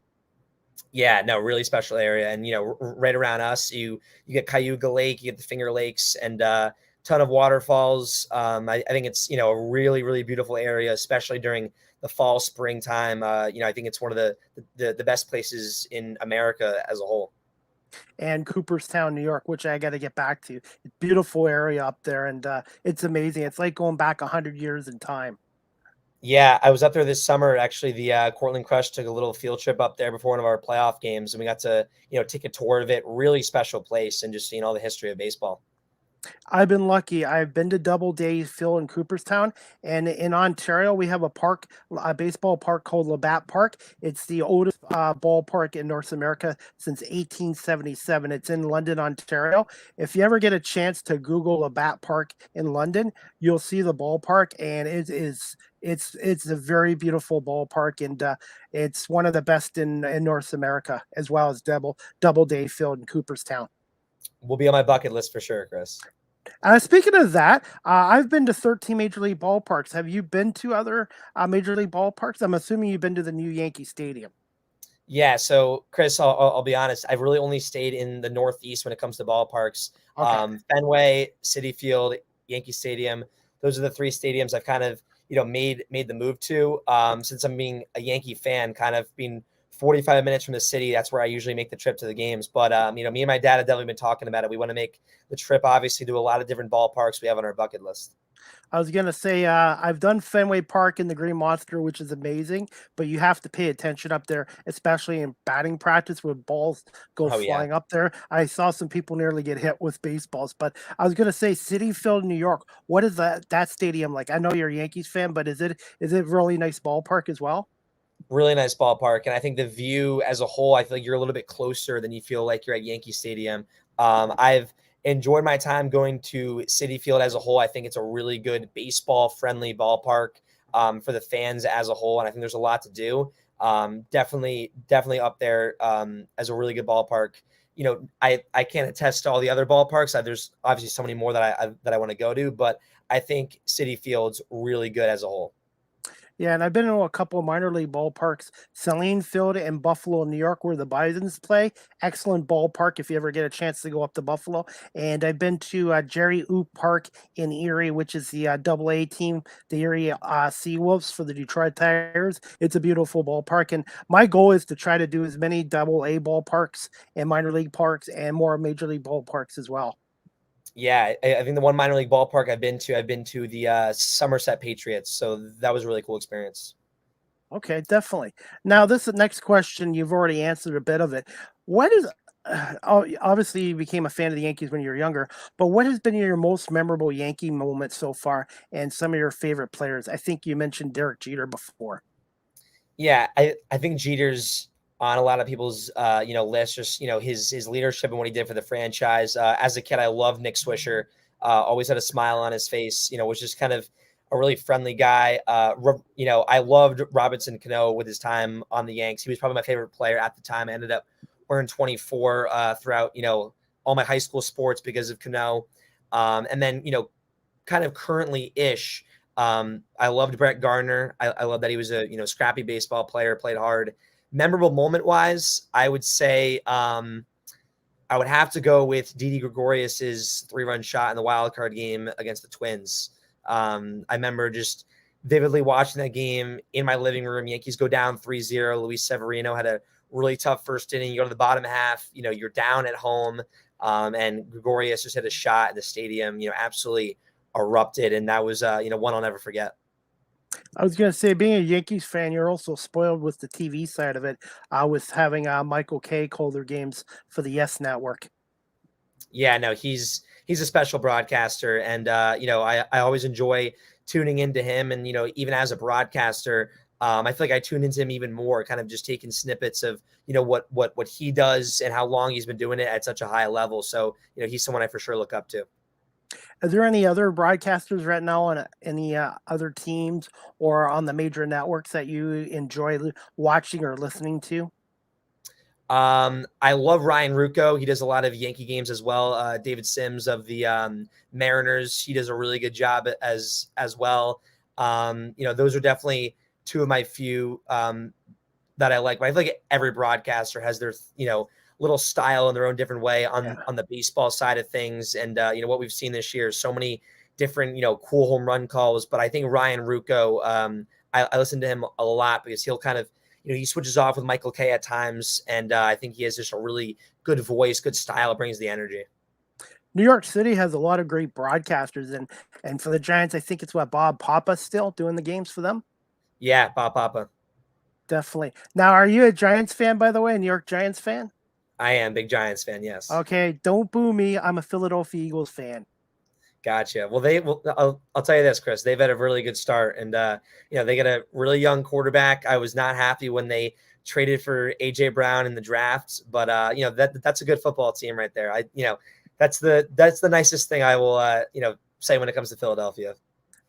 Yeah, no, really special area. And, right around us, you get Cayuga Lake, you get the Finger Lakes, and ton of waterfalls. I think it's, a really, really beautiful area, especially during the fall, springtime. I think it's one of the best places in America as a whole. And Cooperstown, New York, which I got to get back to. Beautiful area up there, and it's amazing. It's like going back 100 years in time. Yeah, I was up there this summer. Actually, the Cortland Crush took a little field trip up there before one of our playoff games, and we got to, take a tour of it. Really special place, and just seeing all the history of baseball. I've been lucky. I've been to Doubleday Field in Cooperstown, and in Ontario, we have a baseball park called Labatt Park. It's the oldest ballpark in North America since 1877. It's in London, Ontario. If you ever get a chance to Google Labatt Park in London, you'll see the ballpark, and it's a very beautiful ballpark, and it's one of the best in North America, as well as Doubleday Field in Cooperstown. Will be on my bucket list for sure, Chris. Speaking of that, I've been to 13 Major League ballparks. Have you been to other Major League ballparks? I'm assuming you've been to the new Yankee Stadium. Yeah, so Chris, I'll be honest. I've really only stayed in the Northeast when it comes to ballparks. Okay. Fenway, Citi Field, Yankee Stadium. Those are the three stadiums I've kind of made the move to. Since I'm being a Yankee fan, kind of being 45 minutes from the city. That's where I usually make the trip to the games. But, me and my dad have definitely been talking about it. We want to make the trip, obviously, to a lot of different ballparks we have on our bucket list. I was going to say, I've done Fenway Park in the Green Monster, which is amazing, but you have to pay attention up there, especially in batting practice when balls go flying up there. I saw some people nearly get hit with baseballs, but I was going to say Citi Field, New York. What is that stadium like? I know you're a Yankees fan, but is it really nice ballpark as well? Really nice ballpark. And I think the view as a whole, I feel like you're a little bit closer than you feel like you're at Yankee Stadium. I've enjoyed my time going to Citi Field as a whole. I think it's a really good baseball friendly ballpark for the fans as a whole. And I think there's a lot to do. Definitely up there as a really good ballpark. I can't attest to all the other ballparks. There's obviously so many more that I want to go to, but I think Citi Field's really good as a whole. Yeah, and I've been to a couple of minor league ballparks, Saline Field and Buffalo, New York, where the Bisons play. Excellent ballpark if you ever get a chance to go up to Buffalo. And I've been to Jerry Oop Park in Erie, which is the AA team, the Erie Seawolves for the Detroit Tigers. It's a beautiful ballpark. And my goal is to try to do as many AA ballparks and minor league parks and more major league ballparks as well. Yeah, I think the one minor league ballpark I've been to the Somerset Patriots. So that was a really cool experience. Okay, definitely. Now, this next question, you've already answered a bit of it. What is, obviously you became a fan of the Yankees when you were younger, but what has been your most memorable Yankee moment so far and some of your favorite players? I think you mentioned Derek Jeter before. Yeah, I think Jeter's on a lot of people's, list, just, his leadership and what he did for the franchise. As a kid, I loved Nick Swisher, always had a smile on his face, was just kind of a really friendly guy. I loved Robinson Cano with his time on the Yanks. He was probably my favorite player at the time. I ended up wearing 24 throughout, all my high school sports because of Cano. And then, kind of currently-ish, I loved Brett Gardner. I love that he was a, scrappy baseball player, played hard. Memorable moment-wise, I would say I would have to go with Didi Gregorius's 3-run shot in the wild card game against the Twins. I remember just vividly watching that game in my living room. Yankees go down 3-0. Luis Severino had a really tough first inning. You go to the bottom half, you're down at home, and Gregorius just hit a shot in the stadium, absolutely erupted, and that was one I'll never forget. I was going to say, being a Yankees fan, you're also spoiled with the TV side of it, with having Michael Kay call their games for the Yes Network. Yeah, no, he's a special broadcaster, and I always enjoy tuning into him, and even as a broadcaster, I feel like I tuned into him even more, kind of just taking snippets of, what he does and how long he's been doing it at such a high level. So, he's someone I for sure look up to. Are there any other broadcasters right now on any other teams or on the major networks that you enjoy watching or listening to? I love Ryan Ruocco. He does a lot of Yankee games as well. David Sims of the Mariners, he does a really good job as well. Those are definitely two of my few that I like. But I feel like every broadcaster has their little style in their own different way on the baseball side of things. And what we've seen this year is so many different cool home run calls. But I think Ryan Ruocco, I listen to him a lot because he'll kind of he switches off with Michael Kay at times, and I think he has just a really good voice, good style, brings the energy. New York City has a lot of great broadcasters, and for the Giants, I think it's Bob Papa still doing the games for them. Yeah, Bob Papa. Definitely. Now, are you a Giants fan, by the way, a New York Giants fan? I am, big Giants fan, yes. Okay, don't boo me. I'm a Philadelphia Eagles fan. Gotcha. Well, I'll tell you this, Chris. They've had a really good start, and they got a really young quarterback. I was not happy when they traded for AJ Brown in the draft, but that's a good football team right there. That's the nicest thing I will say when it comes to Philadelphia.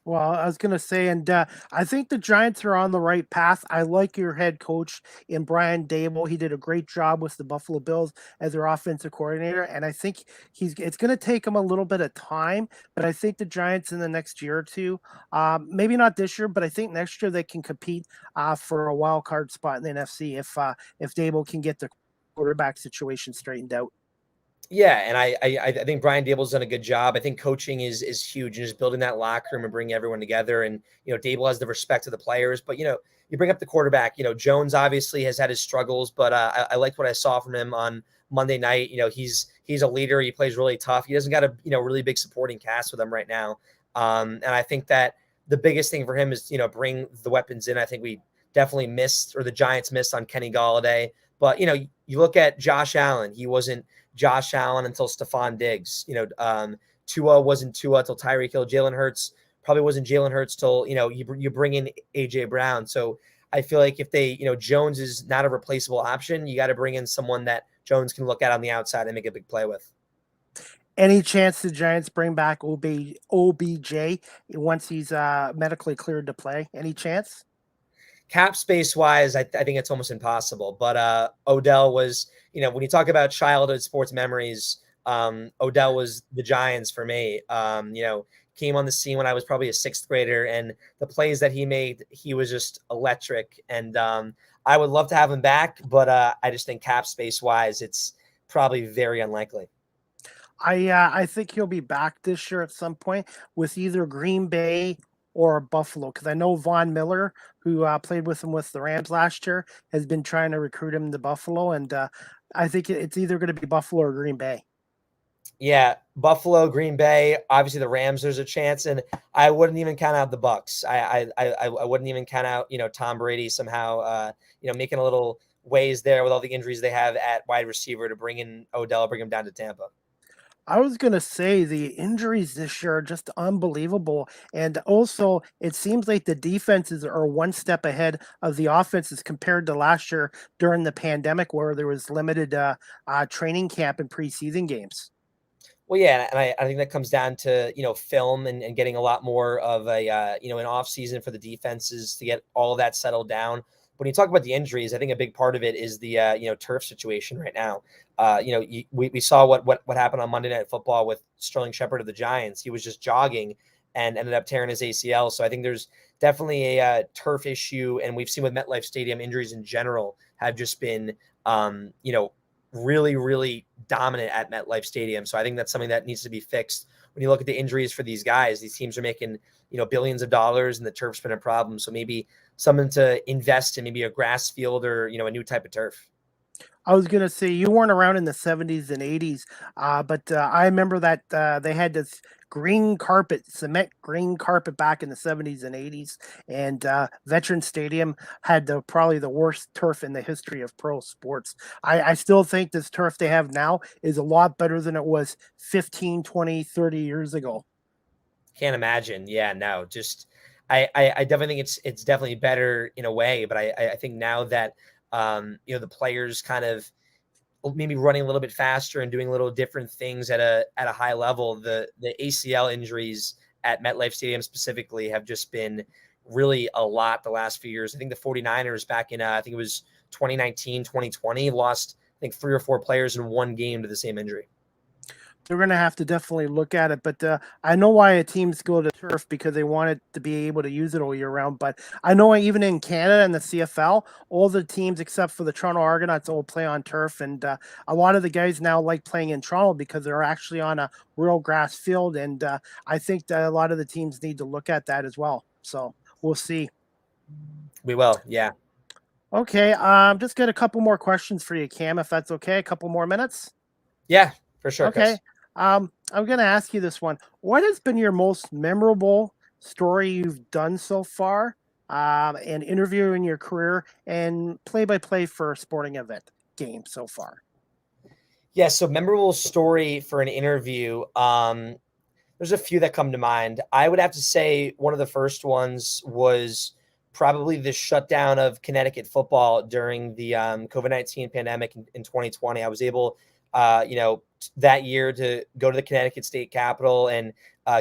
Well, I was going to say, and I think the Giants are on the right path. I like your head coach in Brian Daboll. He did a great job with the Buffalo Bills as their offensive coordinator, and I think it's going to take him a little bit of time, but I think the Giants in the next year or two, maybe not this year, but I think next year they can compete for a wild card spot in the NFC if Daboll can get the quarterback situation straightened out. Yeah, and I think Brian Daboll's done a good job. I think coaching is huge and just building that locker room and bringing everyone together. And Daboll has the respect of the players. But you bring up the quarterback. Jones obviously has had his struggles, but I liked what I saw from him on Monday night. He's a leader. He plays really tough. He doesn't got a really big supporting cast with him right now. And I think that the biggest thing for him is bring the weapons in. I think we definitely missed, or the Giants missed, on Kenny Golladay. But you look at Josh Allen. He wasn't Josh Allen until Stephon Diggs. Tua wasn't Tua until Tyreek Hill. Jalen Hurts probably wasn't Jalen Hurts till you bring in AJ Brown. So I feel like if they Jones is not a replaceable option, you got to bring in someone that Jones can look at on the outside and make a big play with. Any chance the Giants bring back OBJ once he's medically cleared to play? Any chance? Cap space wise, I think it's almost impossible. But Odell was, when you talk about childhood sports memories, Odell was the Giants for me. Came on the scene when I was probably a sixth grader, and the plays that he made, he was just electric. And I would love to have him back, but I just think cap space wise, it's probably very unlikely. I think he'll be back this year at some point with either Green Bay or Buffalo, because I know Von Miller, who played with him with the Rams last year, has been trying to recruit him to Buffalo, and I think it's either going to be Buffalo or Green Bay. Yeah, Buffalo, Green Bay, obviously the Rams, there's a chance, and I wouldn't even count out the Bucks. I wouldn't even count out Tom Brady somehow making a little ways there with all the injuries they have at wide receiver to bring in Odell, bring him down to Tampa. I was going to say the injuries this year are just unbelievable. And also, it seems like the defenses are one step ahead of the offenses compared to last year during the pandemic, where there was limited training camp and preseason games. Well, yeah, and I think that comes down to, film and getting a lot more of a, an off season for the defenses to get all of that settled down. When you talk about the injuries, I think a big part of it is the, turf situation right now. We saw what happened on Monday Night Football with Sterling Shepard of the Giants. He was just jogging and ended up tearing his ACL. So I think there's definitely a turf issue. And we've seen with MetLife Stadium, injuries in general have just been, really, really dominant at MetLife Stadium. So I think that's something that needs to be fixed. When you look at the injuries for these guys, these teams are making, billions of dollars, and the turf's been a problem. So maybe something to invest in, maybe a grass field or, a new type of turf. I was going to say you weren't around in the 70s and 80s, but I remember that they had this cement green carpet back in the 70s and 80s, and Veteran Stadium had probably the worst turf in the history of pro sports. I still think this turf they have now is a lot better than it was 15, 20, 30 years ago. Can't imagine. Yeah, no, just I definitely think it's definitely better in a way, but I think now that the players kind of maybe running a little bit faster and doing a little different things at a high level, the ACL injuries at MetLife Stadium specifically have just been really a lot the last few years. I think the 49ers back in I think it was 2019, 2020 lost I think 3 or 4 players in one game to the same injury. They're going to have to definitely look at it, but I know why teams go to turf, because they want it to be able to use it all year round. But I know even in Canada and the CFL, all the teams except for the Toronto Argonauts all play on turf, and a lot of the guys now like playing in Toronto because they're actually on a real grass field, and I think that a lot of the teams need to look at that as well. So we'll see. We will, yeah. Okay, just get a couple more questions for you, Cam, if that's okay. A couple more minutes. Yeah, for sure. Okay. Chris. I'm going to ask you this one. What has been your most memorable story you've done so far, and interview in your career, and play-by-play for a sporting event game so far? Yeah, so memorable story for an interview. There's a few that come to mind. I would have to say one of the first ones was probably the shutdown of Connecticut football during the COVID-19 pandemic in 2020. I was able that year to go to the Connecticut State Capitol and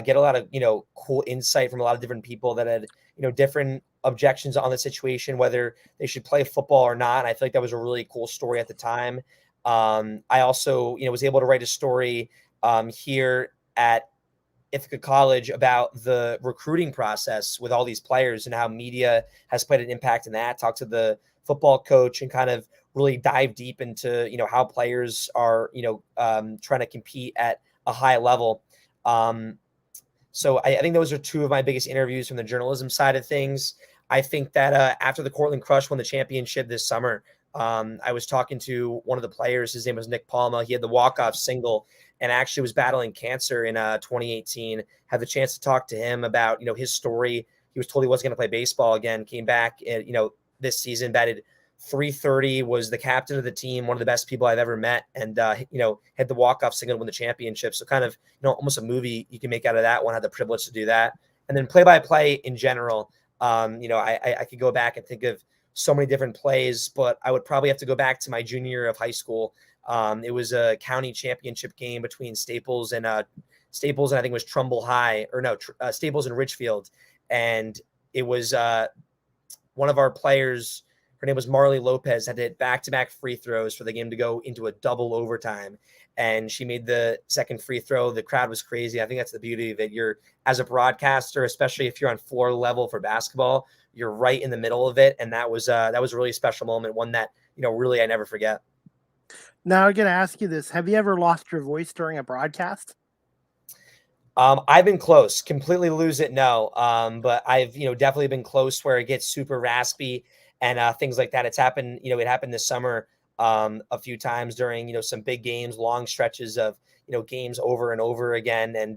get a lot of, cool insight from a lot of different people that had, different objections on the situation, whether they should play football or not. And I feel like that was a really cool story at the time. I also, was able to write a story here at Ithaca College about the recruiting process with all these players and how media has played an impact in that. Talk to the football coach and kind of really dive deep into, how players are, trying to compete at a high level. So I think those are two of my biggest interviews from the journalism side of things. I think that after the Cortland Crush won the championship this summer, I was talking to one of the players. His name was Nick Palma. He had the walk-off single and actually was battling cancer in 2018. Had the chance to talk to him about, his story. He was told he wasn't going to play baseball again, came back, and, this season batted .330, was the captain of the team, one of the best people I've ever met, and, had the walk-off single to win the championship. So kind of, almost a movie you can make out of that one. I had the privilege to do that. And then play-by-play in general, I could go back and think of so many different plays, but I would probably have to go back to my junior year of high school. It was a county championship game between Staples and I think it was Trumbull High, or no, Staples and Richfield. And it was one of our players, her name was Marley Lopez, had to hit back-to-back free throws for the game to go into a double overtime. And she made the second free throw. The crowd was crazy. I think that's the beauty of it. You're, as a broadcaster, especially if you're on floor level for basketball, you're right in the middle of it. And that was a really special moment, one that, really I never forget. Now I'm going to ask you this. Have you ever lost your voice during a broadcast? I've been close. Completely lose it, no. But I've, definitely been close where it gets super raspy and things like that. It's happened, it happened this summer a few times during, some big games, long stretches of, games over and over again. And,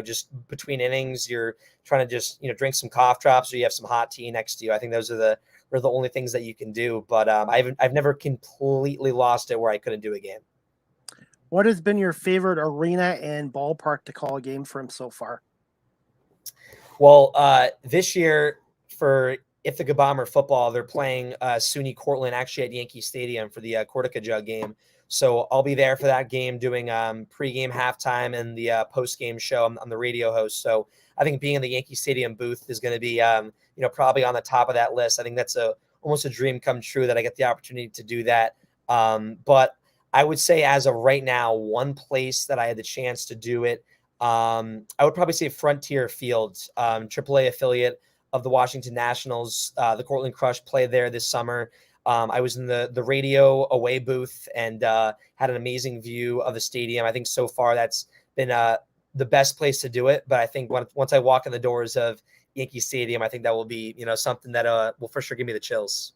just between innings, you're trying to just, drink some cough drops, or you have some hot tea next to you. I think those are the only things that you can do. But I've never completely lost it where I couldn't do a game. What has been your favorite arena and ballpark to call a game from so far? Well, this year for Ithaca Bomber football, they're playing SUNY Cortland actually at Yankee Stadium for the Cortica Jug game. So I'll be there for that game doing pregame, halftime, and the postgame show. I'm the radio host. So I think being in the Yankee Stadium booth is going to be, probably on the top of that list. I think that's almost a dream come true that I get the opportunity to do that. But I would say as of right now, one place that I had the chance to do it, I would probably say Frontier Field, AAA affiliate of the Washington Nationals. The Cortland Crush played there this summer. I was in the radio away booth and had an amazing view of the stadium. I think so far that's been the best place to do it. But I think once I walk in the doors of Yankee Stadium, I think that will be, something that will for sure give me the chills.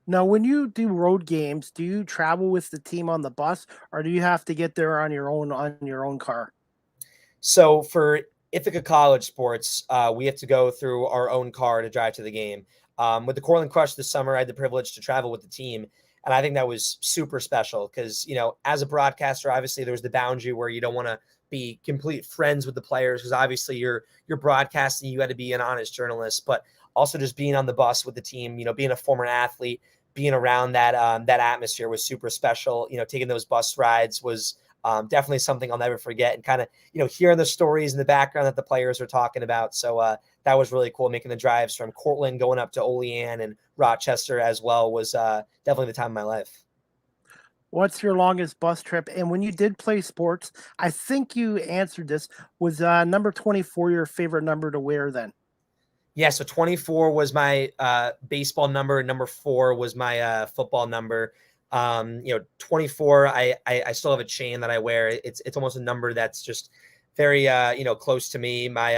Now, when you do road games, do you travel with the team on the bus, or do you have to get there on your own car? So for Ithaca College sports, we have to go through our own car to drive to the game. With the Cortland Crush this summer, I had the privilege to travel with the team. And I think that was super special because, as a broadcaster, obviously there was the boundary where you don't want to be complete friends with the players, because obviously you're broadcasting, you got to be an honest journalist, but also just being on the bus with the team, being a former athlete, being around that atmosphere was super special. Taking those bus rides was definitely something I'll never forget, and kind of, hearing the stories in the background that the players are talking about. So that was really cool. Making the drives from Cortland going up to Olean and Rochester as well was definitely the time of my life. What's your longest bus trip? And when you did play sports, I think you answered this, was number 24 your favorite number to wear then? Yeah, so 24 was my baseball number. Number 4 was my football number. 24, I still have a chain that I wear. It's almost a number that's just very close to me. My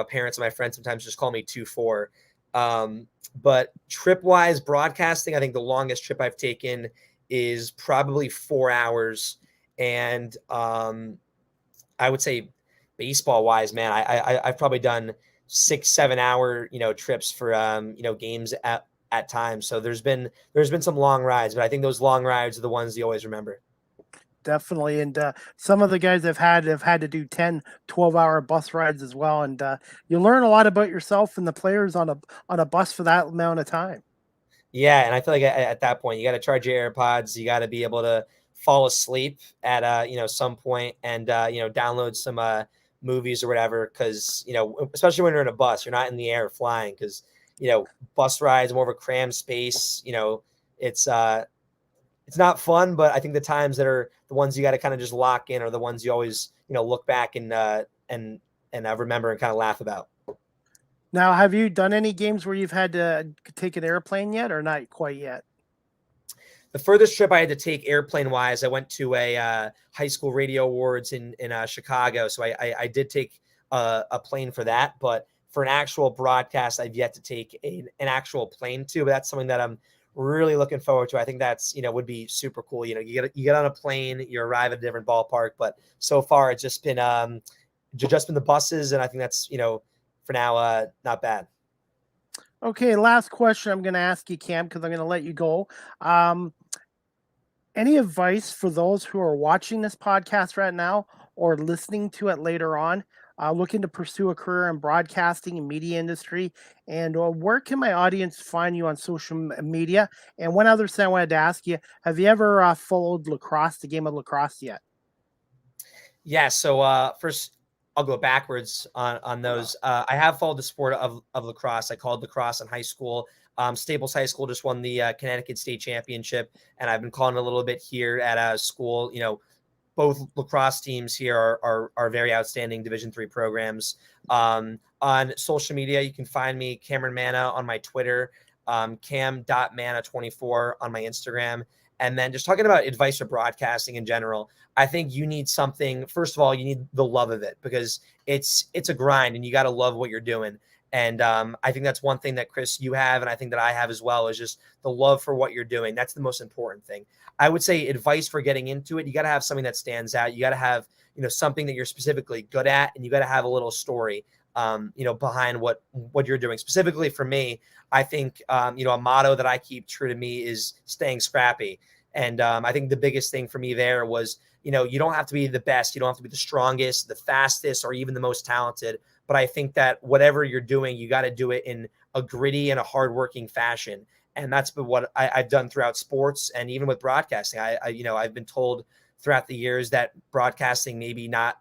parents and my friends sometimes just call me 24. But trip wise, broadcasting, I think the longest trip I've taken is probably 4 hours. And I would say baseball wise, man, I've probably done 6-7 hour trips for games at times. So there's been some long rides, but I think those long rides are the ones you always remember. Definitely. And some of the guys have had to do 10-12 hour bus rides as well, and you learn a lot about yourself and the players on a bus for that amount of time. Yeah, and I feel like at that point you got to charge your AirPods. You got to be able to fall asleep at some point, and download some movies or whatever, because especially when you're in a bus, you're not in the air flying, because bus rides more of a crammed space. It's not fun, but I think the times that are the ones you got to kind of just lock in are the ones you always look back and remember and kind of laugh about. Now, have you done any games where you've had to take an airplane yet, or not quite yet? The furthest trip I had to take airplane wise, I went to a high school radio awards in Chicago. So I did take a plane for that, but for an actual broadcast, I've yet to take an actual plane too. But that's something that I'm really looking forward to. I think that's, would be super cool. You get on a plane, you arrive at a different ballpark, but so far it's just been the buses. And I think that's, for now, not bad. Okay, last question I'm going to ask you, Cam, because I'm going to let you go. Any advice for those who are watching this podcast right now or listening to it later on, looking to pursue a career in broadcasting and media industry? And where can my audience find you on social media? And one other thing I wanted to ask you, have you ever followed lacrosse, the game of lacrosse yet? Yeah, so first, I'll go backwards on those. I have followed the sport of lacrosse. I called lacrosse in high school. Staples High School just won the Connecticut State Championship, and I've been calling a little bit here at school. Both lacrosse teams here are very outstanding Division III programs. On social media, you can find me Cameron Manna on my Twitter, cam.manna24 on my Instagram. And then just talking about advice for broadcasting in general, I think you need something. First of all, you need the love of it, because it's a grind and you got to love what you're doing. And I think that's one thing that, Chris, you have, and I think that I have as well, is just the love for what you're doing. That's the most important thing. I would say advice for getting into it, you got to have something that stands out. You got to have, something that you're specifically good at, and you got to have a little story, behind what you're doing. Specifically for me, I think, a motto that I keep true to me is staying scrappy. And I think the biggest thing for me there was, you don't have to be the best. You don't have to be the strongest, the fastest, or even the most talented. But I think that whatever you're doing, you got to do it in a gritty and a hardworking fashion. And that's been what I've done throughout sports, and even with broadcasting. I've been told throughout the years that broadcasting maybe not,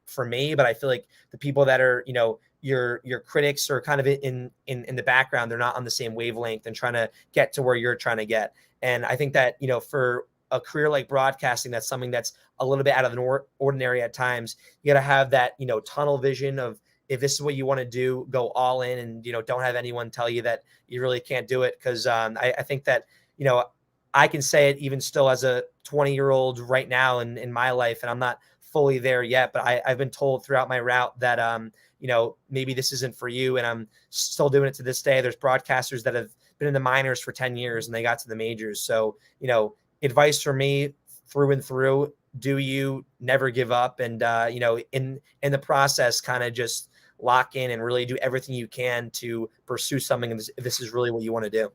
for me, but I feel like the people that are, your critics are kind of in the background. They're not on the same wavelength and trying to get to where you're trying to get. And I think that, for a career like broadcasting, that's something that's a little bit out of the ordinary at times. You got to have that, tunnel vision of, if this is what you want to do, go all in, and, don't have anyone tell you that you really can't do it. Cause I think that, I can say it even still as a 20-year-old right now in my life, and I'm not fully there yet, but I've been told throughout my route that, maybe this isn't for you. And I'm still doing it to this day. There's broadcasters that have been in the minors for 10 years and they got to the majors. So, advice for me through and through, do you never give up, and, in the process, kind of just lock in and really do everything you can to pursue something if this is really what you want to do.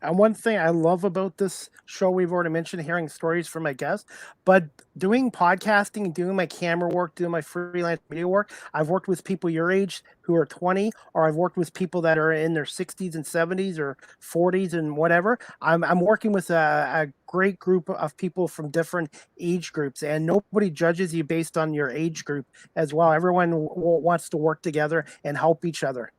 And one thing I love about this show, we've already mentioned hearing stories from my guests, but doing podcasting, doing my camera work, doing my freelance media work, I've worked with people your age who are 20, or I've worked with people that are in their 60s and 70s or 40s and whatever. I'm working with a great group of people from different age groups, and nobody judges you based on your age group as well. Everyone wants to work together and help each other.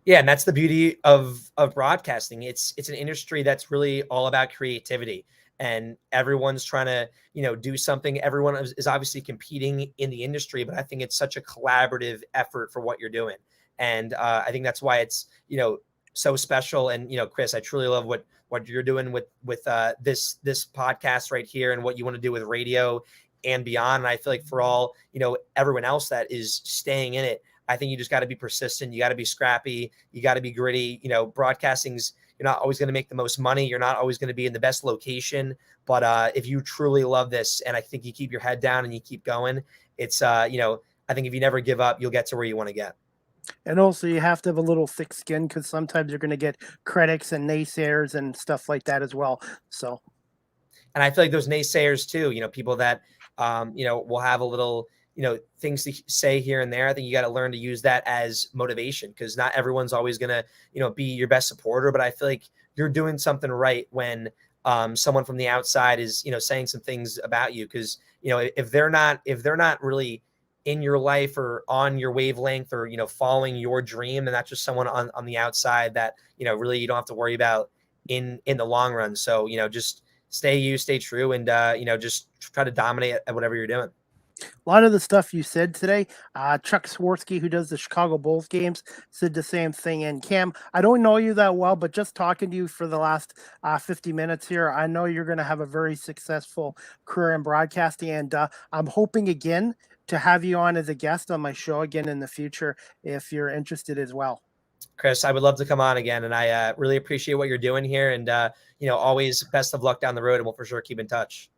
Yeah, and that's the beauty of broadcasting. It's an industry that's really all about creativity, and everyone's trying to do something. Everyone is obviously competing in the industry, but I think it's such a collaborative effort for what you're doing, and I think that's why it's so special. And Chris, I truly love what you're doing with this podcast right here, and what you want to do with radio and beyond. And I feel like for all everyone else that is staying in it, I think you just got to be persistent. You got to be scrappy. You got to be gritty. Broadcasting's, you're not always going to make the most money. You're not always going to be in the best location. But if you truly love this, and I think you keep your head down and you keep going, it's, I think if you never give up, you'll get to where you want to get. And also, you have to have a little thick skin, because sometimes you're going to get critics and naysayers and stuff like that as well. So, and I feel like those naysayers too, people that, will have a little, things to say here and there. I think you got to learn to use that as motivation, because not everyone's always going to, be your best supporter. But I feel like you're doing something right when someone from the outside is, saying some things about you. Because, if they're not really in your life or on your wavelength, or, following your dream, and that's just someone on the outside that, really you don't have to worry about in the long run. So, just stay true, and, just try to dominate at whatever you're doing. a lot of the stuff you said today, Chuck Swirsky, who does the Chicago Bulls games, said the same thing. And Cam, I don't know you that well, but just talking to you for the last 50 minutes here, I know you're going to have a very successful career in broadcasting. And I'm hoping again to have you on as a guest on my show again in the future, if you're interested as well. Chris, I would love to come on again, and I really appreciate what you're doing here. And, always best of luck down the road, and we'll for sure keep in touch.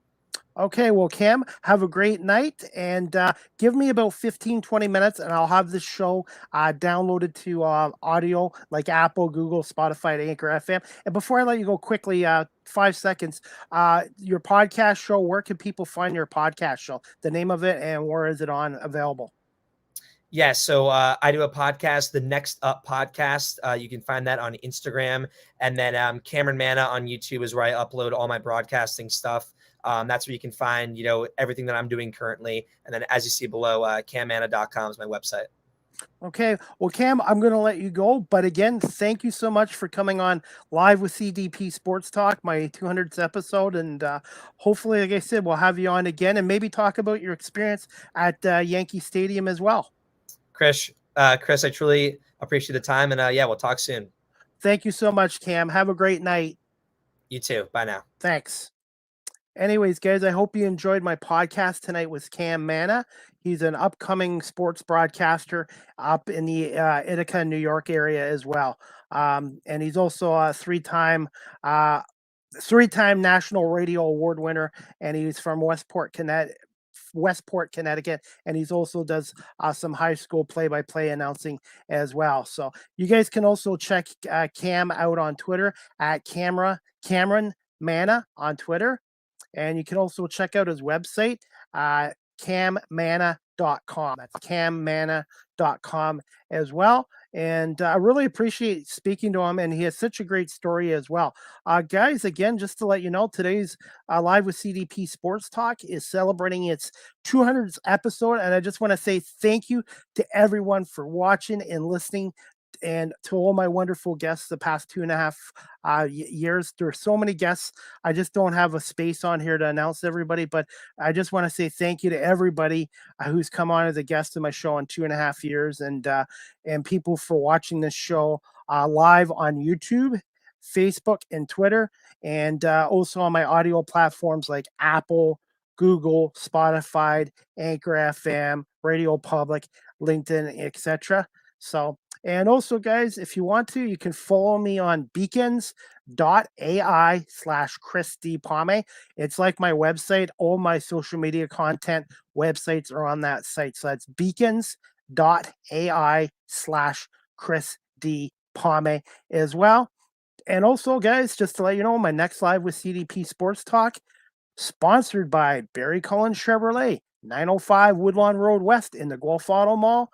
Okay, well, Cam, have a great night, and give me about 15, 20 minutes, and I'll have this show downloaded to audio like Apple, Google, Spotify, Anchor FM. And before I let you go quickly, 5 seconds, your podcast show, where can people find your podcast show, the name of it, and where is it on available? Yeah, so I do a podcast, the Next Up podcast. You can find that on Instagram. And then Cameron Manna on YouTube is where I upload all my broadcasting stuff. That's where you can find, everything that I'm doing currently. And then as you see below, cammanna.com is my website. Okay. Well, Cam, I'm going to let you go. But again, thank you so much for coming on Live with CDP Sports Talk, my 200th episode. And hopefully, like I said, we'll have you on again and maybe talk about your experience at Yankee Stadium as well. Chris, I truly appreciate the time. And yeah, we'll talk soon. Thank you so much, Cam. Have a great night. You too. Bye now. Thanks. Anyways, guys, I hope you enjoyed my podcast tonight with Cam Manna. He's an upcoming sports broadcaster up in the Ithaca, New York area as well. And he's also a three-time National Radio Award winner, and he's from Westport, Connecticut, and he's also does some high school play-by-play announcing as well. So you guys can also check Cam out on Twitter at Cameron Manna on Twitter. And you can also check out his website, cammanna.com. That's cammanna.com as well. And I really appreciate speaking to him, and he has such a great story as well. Guys, again, just to let you know, today's Live with CDP Sports Talk is celebrating its 200th episode, and I just want to say thank you to everyone for watching and listening, and to all my wonderful guests the past 2.5 years. There are so many guests. I just don't have a space on here to announce everybody, but I just want to say thank you to everybody who's come on as a guest in my show in 2.5 years, and people for watching this show live on YouTube, Facebook, and Twitter, and also on my audio platforms like Apple, Google, Spotify, Anchor FM, Radio Public, LinkedIn, etc. So, and also, guys, if you want to, you can follow me on beacons.ai/Chris D. Palme. It's like my website. All my social media content websites are on that site. So that's beacons.ai/Chris D. Palme as well. And also, guys, just to let you know, my next live with CDP Sports Talk, sponsored by Barry Cullen Chevrolet, 905 Woodlawn Road West in the Guelph Auto Mall.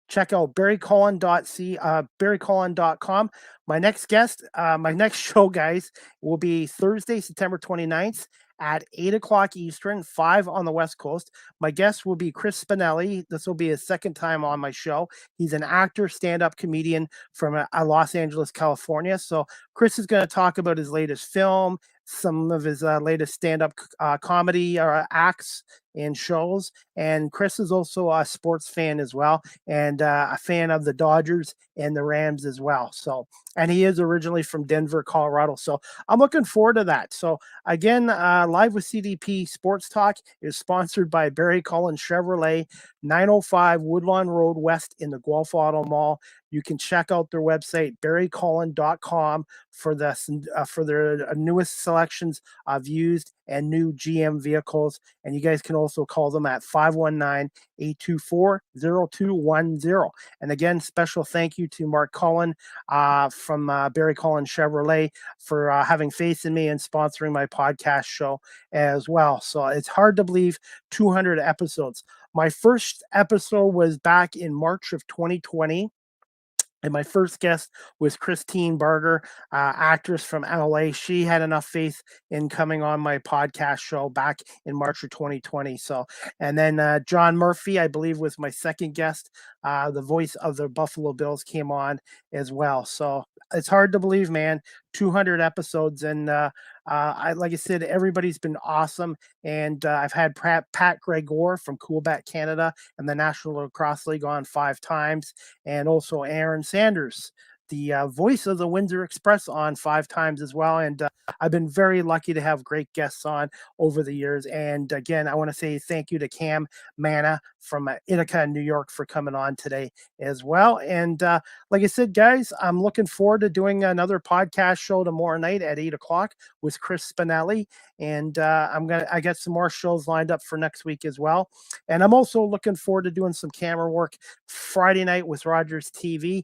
Check out barrycullen.com. My next guest, my next show, guys, will be Thursday, September 29th at 8 o'clock Eastern, 5 on the West Coast. My guest will be Chris Spinelli. This will be his second time on my show. He's an actor, stand-up comedian from Los Angeles, California. So Chris is going to talk about his latest film, some of his latest stand-up comedy acts and shows. And Chris is also a sports fan as well, and a fan of the Dodgers and the Rams as well. So, and he is originally from Denver, Colorado. So I'm looking forward to that. So again, Live with CDP Sports Talk is sponsored by Barry Cullen Chevrolet, 905 Woodlawn Road West in the Guelph Auto Mall. You can check out their website, barrycullen.com, for their newest selections of used and new GM vehicles. And you guys can also call them at 519-824-0210. And again, special thank you to Mark Cullen from Barry Cullen Chevrolet for having faith in me and sponsoring my podcast show as well. So it's hard to believe 200 episodes. My first episode was back in March of 2020. And my first guest was Christine Barger, actress from LA. She had enough faith in coming on my podcast show back in March of 2020. So, and then John Murphy, I believe, was my second guest. The voice of the Buffalo Bills came on as well. So it's hard to believe, man, 200 episodes. And like I said, everybody's been awesome. And I've had Pat Gregor from Coolbat Canada and the National Lacrosse League on 5 times, and also Aaron Sanders, the voice of the Windsor Express, on 5 times as well. And I've been very lucky to have great guests on over the years. And again, I want to say thank you to Cam Manna from Ithaca, New York, for coming on today as well. And like I said, guys, I'm looking forward to doing another podcast show tomorrow night at 8 o'clock with Chris Spinelli. And I got some more shows lined up for next week as well. And I'm also looking forward to doing some camera work Friday night with Rogers TV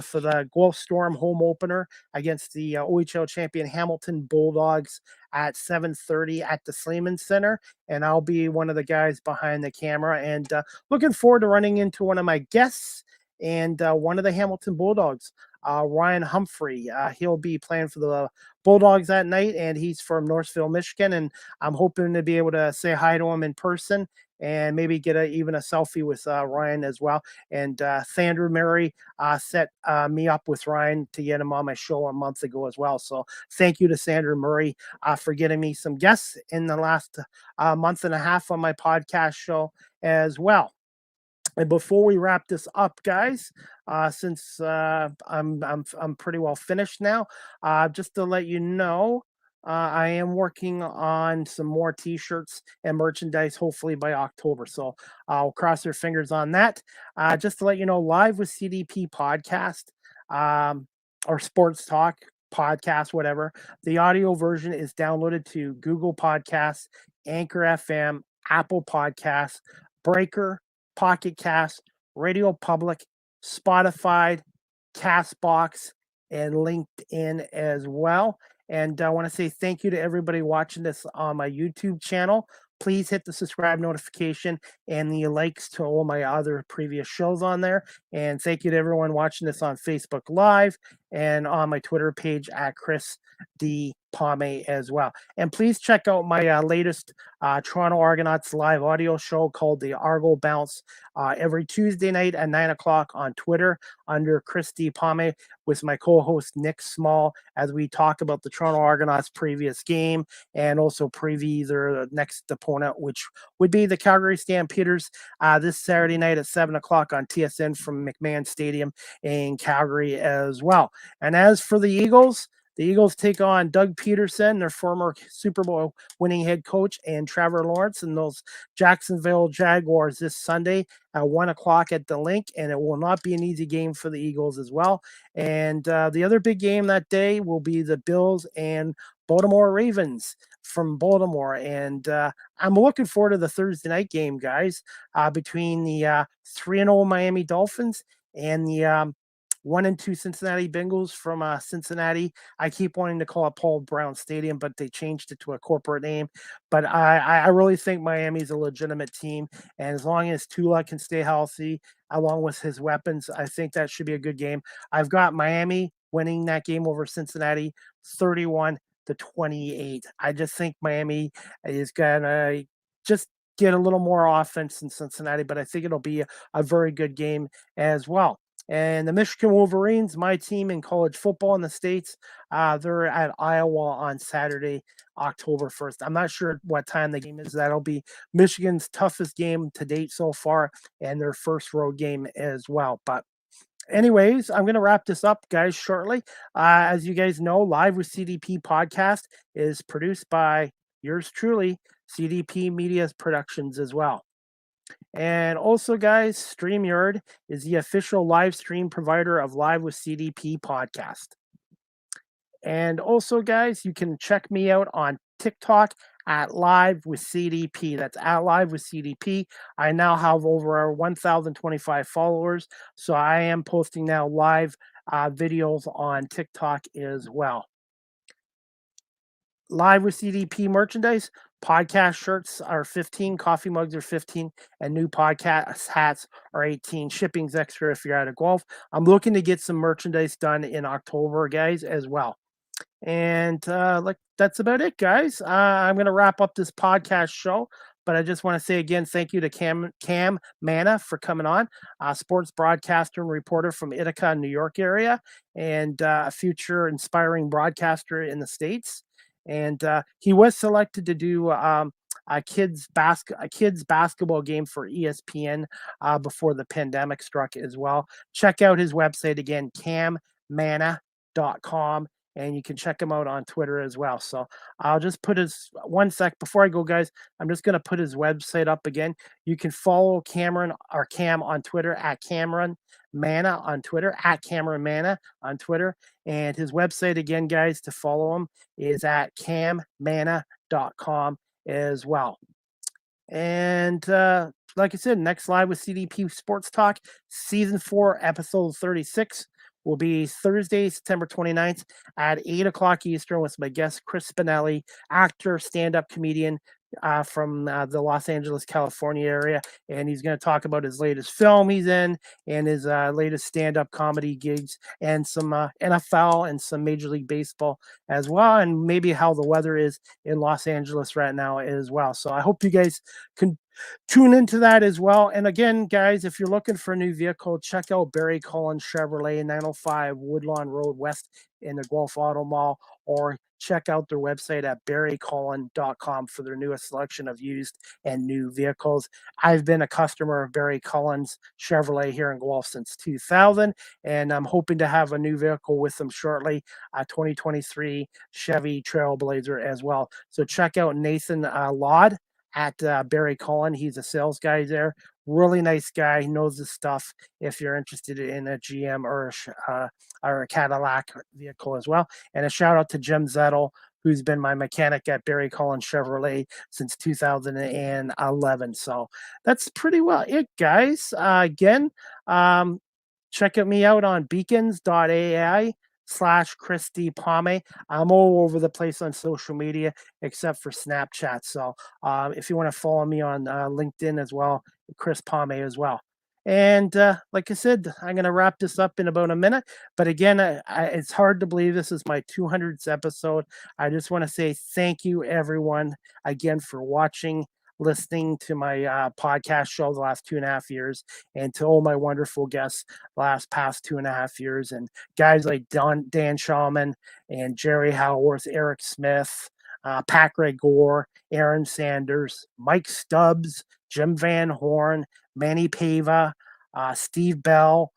for the Guelph Storm home opener against the OHL champion Hamilton Bulldogs at 7:30 at the Sleeman Center. And I'll be one of the guys behind the camera, and looking forward to running into one of my guests and one of the Hamilton Bulldogs, Ryan Humphrey. He'll be playing for the Bulldogs that night, and he's from Northville, Michigan. And I'm hoping to be able to say hi to him in person and maybe get even a selfie with Ryan as well. And Sandra Murray set me up with Ryan to get him on my show a month ago as well. So thank you to Sandra Murray for getting me some guests in the last month and a half on my podcast show as well. And before we wrap this up, guys, since I'm pretty well finished now, just to let you know, I am working on some more T-shirts and merchandise, hopefully by October. So I'll cross your fingers on that. Just to let you know, Live with CDP podcast or Sports Talk podcast, whatever. The audio version is downloaded to Google Podcasts, Anchor FM, Apple Podcasts, Breaker, Pocket Cast, Radio Public, Spotify, Castbox, and LinkedIn as well. And I want to say thank you to everybody watching this on my YouTube channel. Please hit the subscribe notification and the likes to all my other previous shows on there. And thank you to everyone watching this on Facebook Live and on my Twitter page at Chris D. Palme as well. And please check out my latest Toronto Argonauts live audio show called the Argo Bounce every Tuesday night at 9 o'clock on Twitter under Chris D. Palme with my co-host Nick Small, as we talk about the Toronto Argonauts' previous game and also preview their next opponent, which would be the Calgary Stampeders this Saturday night at 7 o'clock on TSN from McMahon Stadium in Calgary as well. And as for the Eagles take on Doug Peterson, their former Super Bowl winning head coach, and Trevor Lawrence and those Jacksonville Jaguars this Sunday at 1 o'clock at the Link. And it will not be an easy game for the Eagles as well. And the other big game that day will be the Bills and Baltimore Ravens from Baltimore. And I'm looking forward to the Thursday night game, guys, between the 3-0 Miami Dolphins and the 1-2 Cincinnati Bengals from Cincinnati. I keep wanting to call it Paul Brown Stadium, but they changed it to a corporate name. But I really think Miami's a legitimate team. And as long as Tua can stay healthy, along with his weapons, I think that should be a good game. I've got Miami winning that game over Cincinnati 31-28. I just think Miami is going to just get a little more offense in Cincinnati, but I think it'll be a very good game as well. And the Michigan Wolverines, my team in college football in the States, they're at Iowa on Saturday, October 1st. I'm not sure what time the game is. That'll be Michigan's toughest game to date so far and their first road game as well. But anyways, I'm going to wrap this up, guys, shortly. As you guys know, Live with CDP podcast is produced by yours truly, CDP Media Productions as well. And also, guys, StreamYard is the official live stream provider of Live with CDP podcast. And also, guys, you can check me out on TikTok at Live with CDP. That's at Live with CDP. I now have over 1,025 followers. So I am posting now live videos on TikTok as well. Live with CDP merchandise. Podcast shirts are 15, coffee mugs are 15, and new podcast hats are 18. Shipping's extra if you're out of Guelph. I'm looking to get some merchandise done in October, guys, as well. And that's about it, guys. I'm going to wrap up this podcast show, but I just want to say again, thank you to Cam Manna for coming on, sports broadcaster and reporter from Ithaca, New York area, and a future inspiring broadcaster in the States. And he was selected to do a kids basketball game for ESPN before the pandemic struck as well. Check out his website again, cammanna.com. And you can check him out on Twitter as well. So I'll just put his one sec before I go, guys. I'm just going to put his website up again. You can follow Cameron or Cam on Twitter at Cameron Manna on Twitter, at Cameron Manna on Twitter. And his website again, guys, to follow him is at cammanna.com as well. And like I said, next Live with CDP Sports Talk, Season 4, Episode 36. Will be Thursday, September 29th at 8 o'clock Eastern with my guest, Chris Spinelli, actor, stand-up comedian from the Los Angeles, California area. And he's going to talk about his latest film he's in and his latest stand-up comedy gigs and some NFL and some Major League Baseball as well. And maybe how the weather is in Los Angeles right now as well. So I hope you guys can tune into that as well. And again, guys, if you're looking for a new vehicle, check out Barry Cullen Chevrolet, 905 Woodlawn Road West in the Guelph Auto Mall, or check out their website at barrycullen.com for their newest selection of used and new vehicles. I've been a customer of Barry Cullen's Chevrolet here in Guelph since 2000, and I'm hoping to have a new vehicle with them shortly, a 2023 Chevy Trailblazer as well. So check out Nathan Laud at Barry Cullen. He's a sales guy there. Really nice guy. He knows his stuff if you're interested in a GM or a Cadillac vehicle as well. And a shout out to Jim Zettel, who's been my mechanic at Barry Cullen Chevrolet since 2011. So that's pretty well it, guys. Again, check me out on beacons.ai/Christy Palme. I'm all over the place on social media except for Snapchat. So if you want to follow me on LinkedIn as well, Chris Palme as well. And like I said, I'm going to wrap this up in about a minute. But again, it's hard to believe this is my 200th episode. I just want to say thank you, everyone, again, for watching, listening to my podcast show the last 2.5 years, and to all my wonderful guests past 2.5 years, and guys like Dan Shawman and Jerry Howarth, Eric Smith, Pat Gore, Aaron Sanders, Mike Stubbs, Jim Van Horn, Manny Pava, Steve Bell,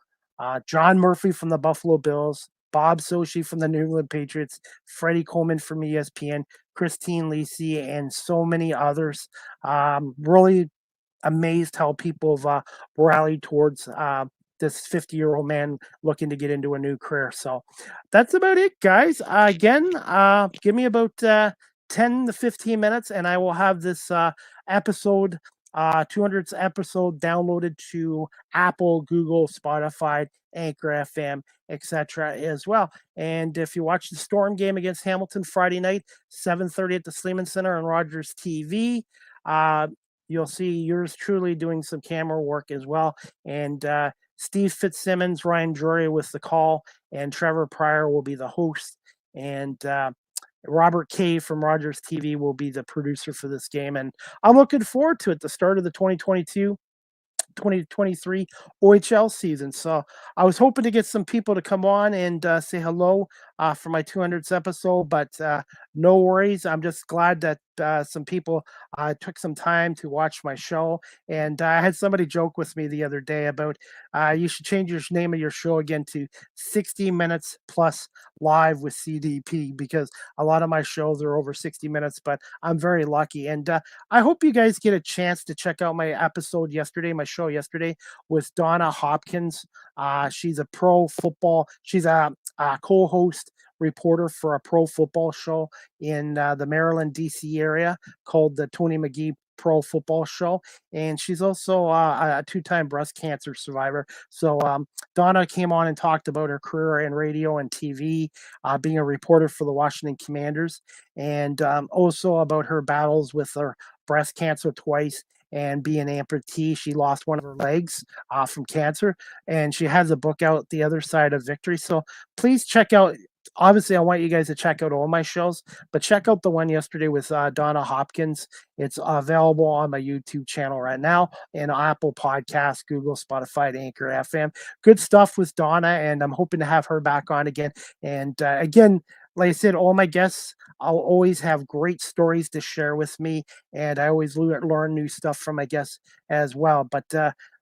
John Murphy from the Buffalo Bills, Bob Sochi from the New England Patriots, Freddie Coleman from ESPN, Christine Lisi, and so many others. Really amazed how people have rallied towards this 50-year-old man looking to get into a new career. So that's about it, guys. Again, give me about 10 to 15 minutes, and I will have this episode 200th episode downloaded to Apple, Google, Spotify, Anchor FM, etc. as well. And if you watch the Storm game against Hamilton Friday night, 7:30 at the Sleeman Center on Rogers TV, you'll see yours truly doing some camera work as well. And Steve Fitzsimmons, Ryan Drury with the call, and Trevor Pryor will be the host. And Robert Kay from Rogers TV will be the producer for this game. And I'm looking forward to it, the start of the 2023 OHL season. So I was hoping to get some people to come on and say hello for my 200th episode, but no worries. I'm just glad that some people took some time to watch my show. And I had somebody joke with me the other day about you should change your name of your show again to 60 Minutes Plus Live with CDP, because a lot of my shows are over 60 minutes, but I'm very lucky. And I hope you guys get a chance to check out my episode yesterday, my show yesterday with Donna Hopkins. She's a pro football. She's a co-host reporter for a pro football show in the Maryland, DC area called the Tony McGee Pro Football Show. And she's also a two-time breast cancer survivor. So Donna came on and talked about her career in radio and TV, being a reporter for the Washington Commanders, and also about her battles with her breast cancer twice and being an amputee. She lost one of her legs from cancer, and she has a book out, The Other Side of Victory. So please check out, obviously I want you guys to check out all my shows, but check out the one yesterday with Donna Hopkins. It's available on my YouTube channel right now, and Apple Podcasts, Google, Spotify, Anchor FM. Good stuff with Donna, and I'm hoping to have her back on again. And again, like I said, all my guests, I'll always have great stories to share with me, and I always learn new stuff from my guests as well. But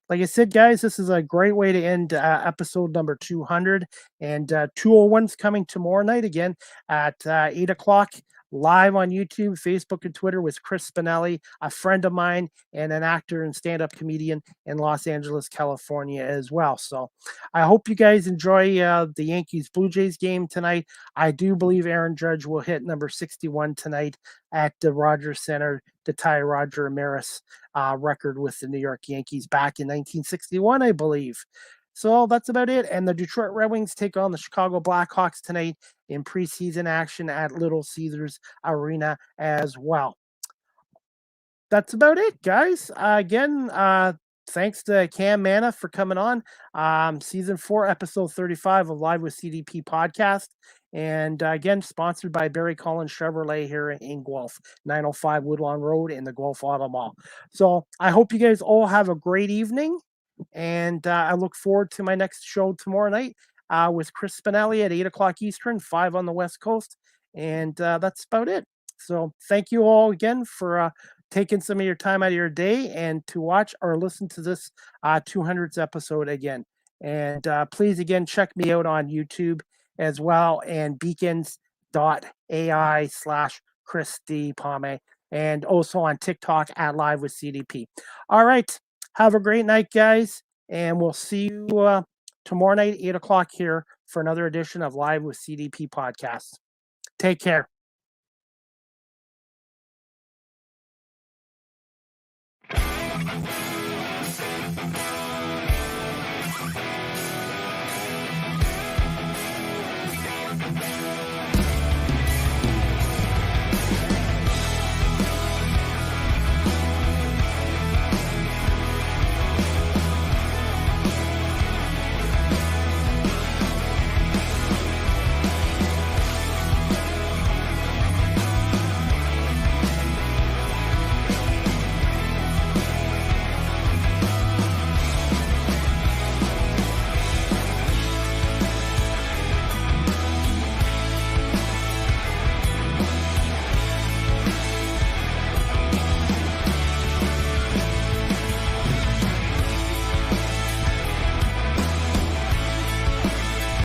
like I said, guys, this is a great way to end episode number 200. And 201's coming tomorrow night again at 8 o'clock. Live on YouTube, Facebook, and Twitter with Chris Spinelli, a friend of mine and an actor and stand-up comedian in Los Angeles, California as well. So I hope you guys enjoy the Yankees-Blue Jays game tonight. I do believe Aaron Judge will hit number 61 tonight at the Rogers Center to tie Roger Ramirez record with the New York Yankees back in 1961, I believe. So that's about it. And the Detroit Red Wings take on the Chicago Blackhawks tonight in preseason action at Little Caesars Arena as well. That's about it, guys. Again, thanks to Cam Manna for coming on. Season 4, episode 35 of Live with CDP podcast. And again, sponsored by Barry Collins Chevrolet here in Guelph, 905 Woodlawn Road in the Guelph Auto Mall. So I hope you guys all have a great evening. And I look forward to my next show tomorrow night with Chris Spinelli at 8 o'clock Eastern, 5 on the West Coast. And that's about it. So thank you all again for taking some of your time out of your day and to watch or listen to this 200th episode again. And please, again, check me out on YouTube as well, and beacons.ai/Chris D. Palme, and also on TikTok at Live with CDP. All right. Have a great night, guys, and we'll see you tomorrow night, 8 o'clock here for another edition of Live with CDP podcast. Take care.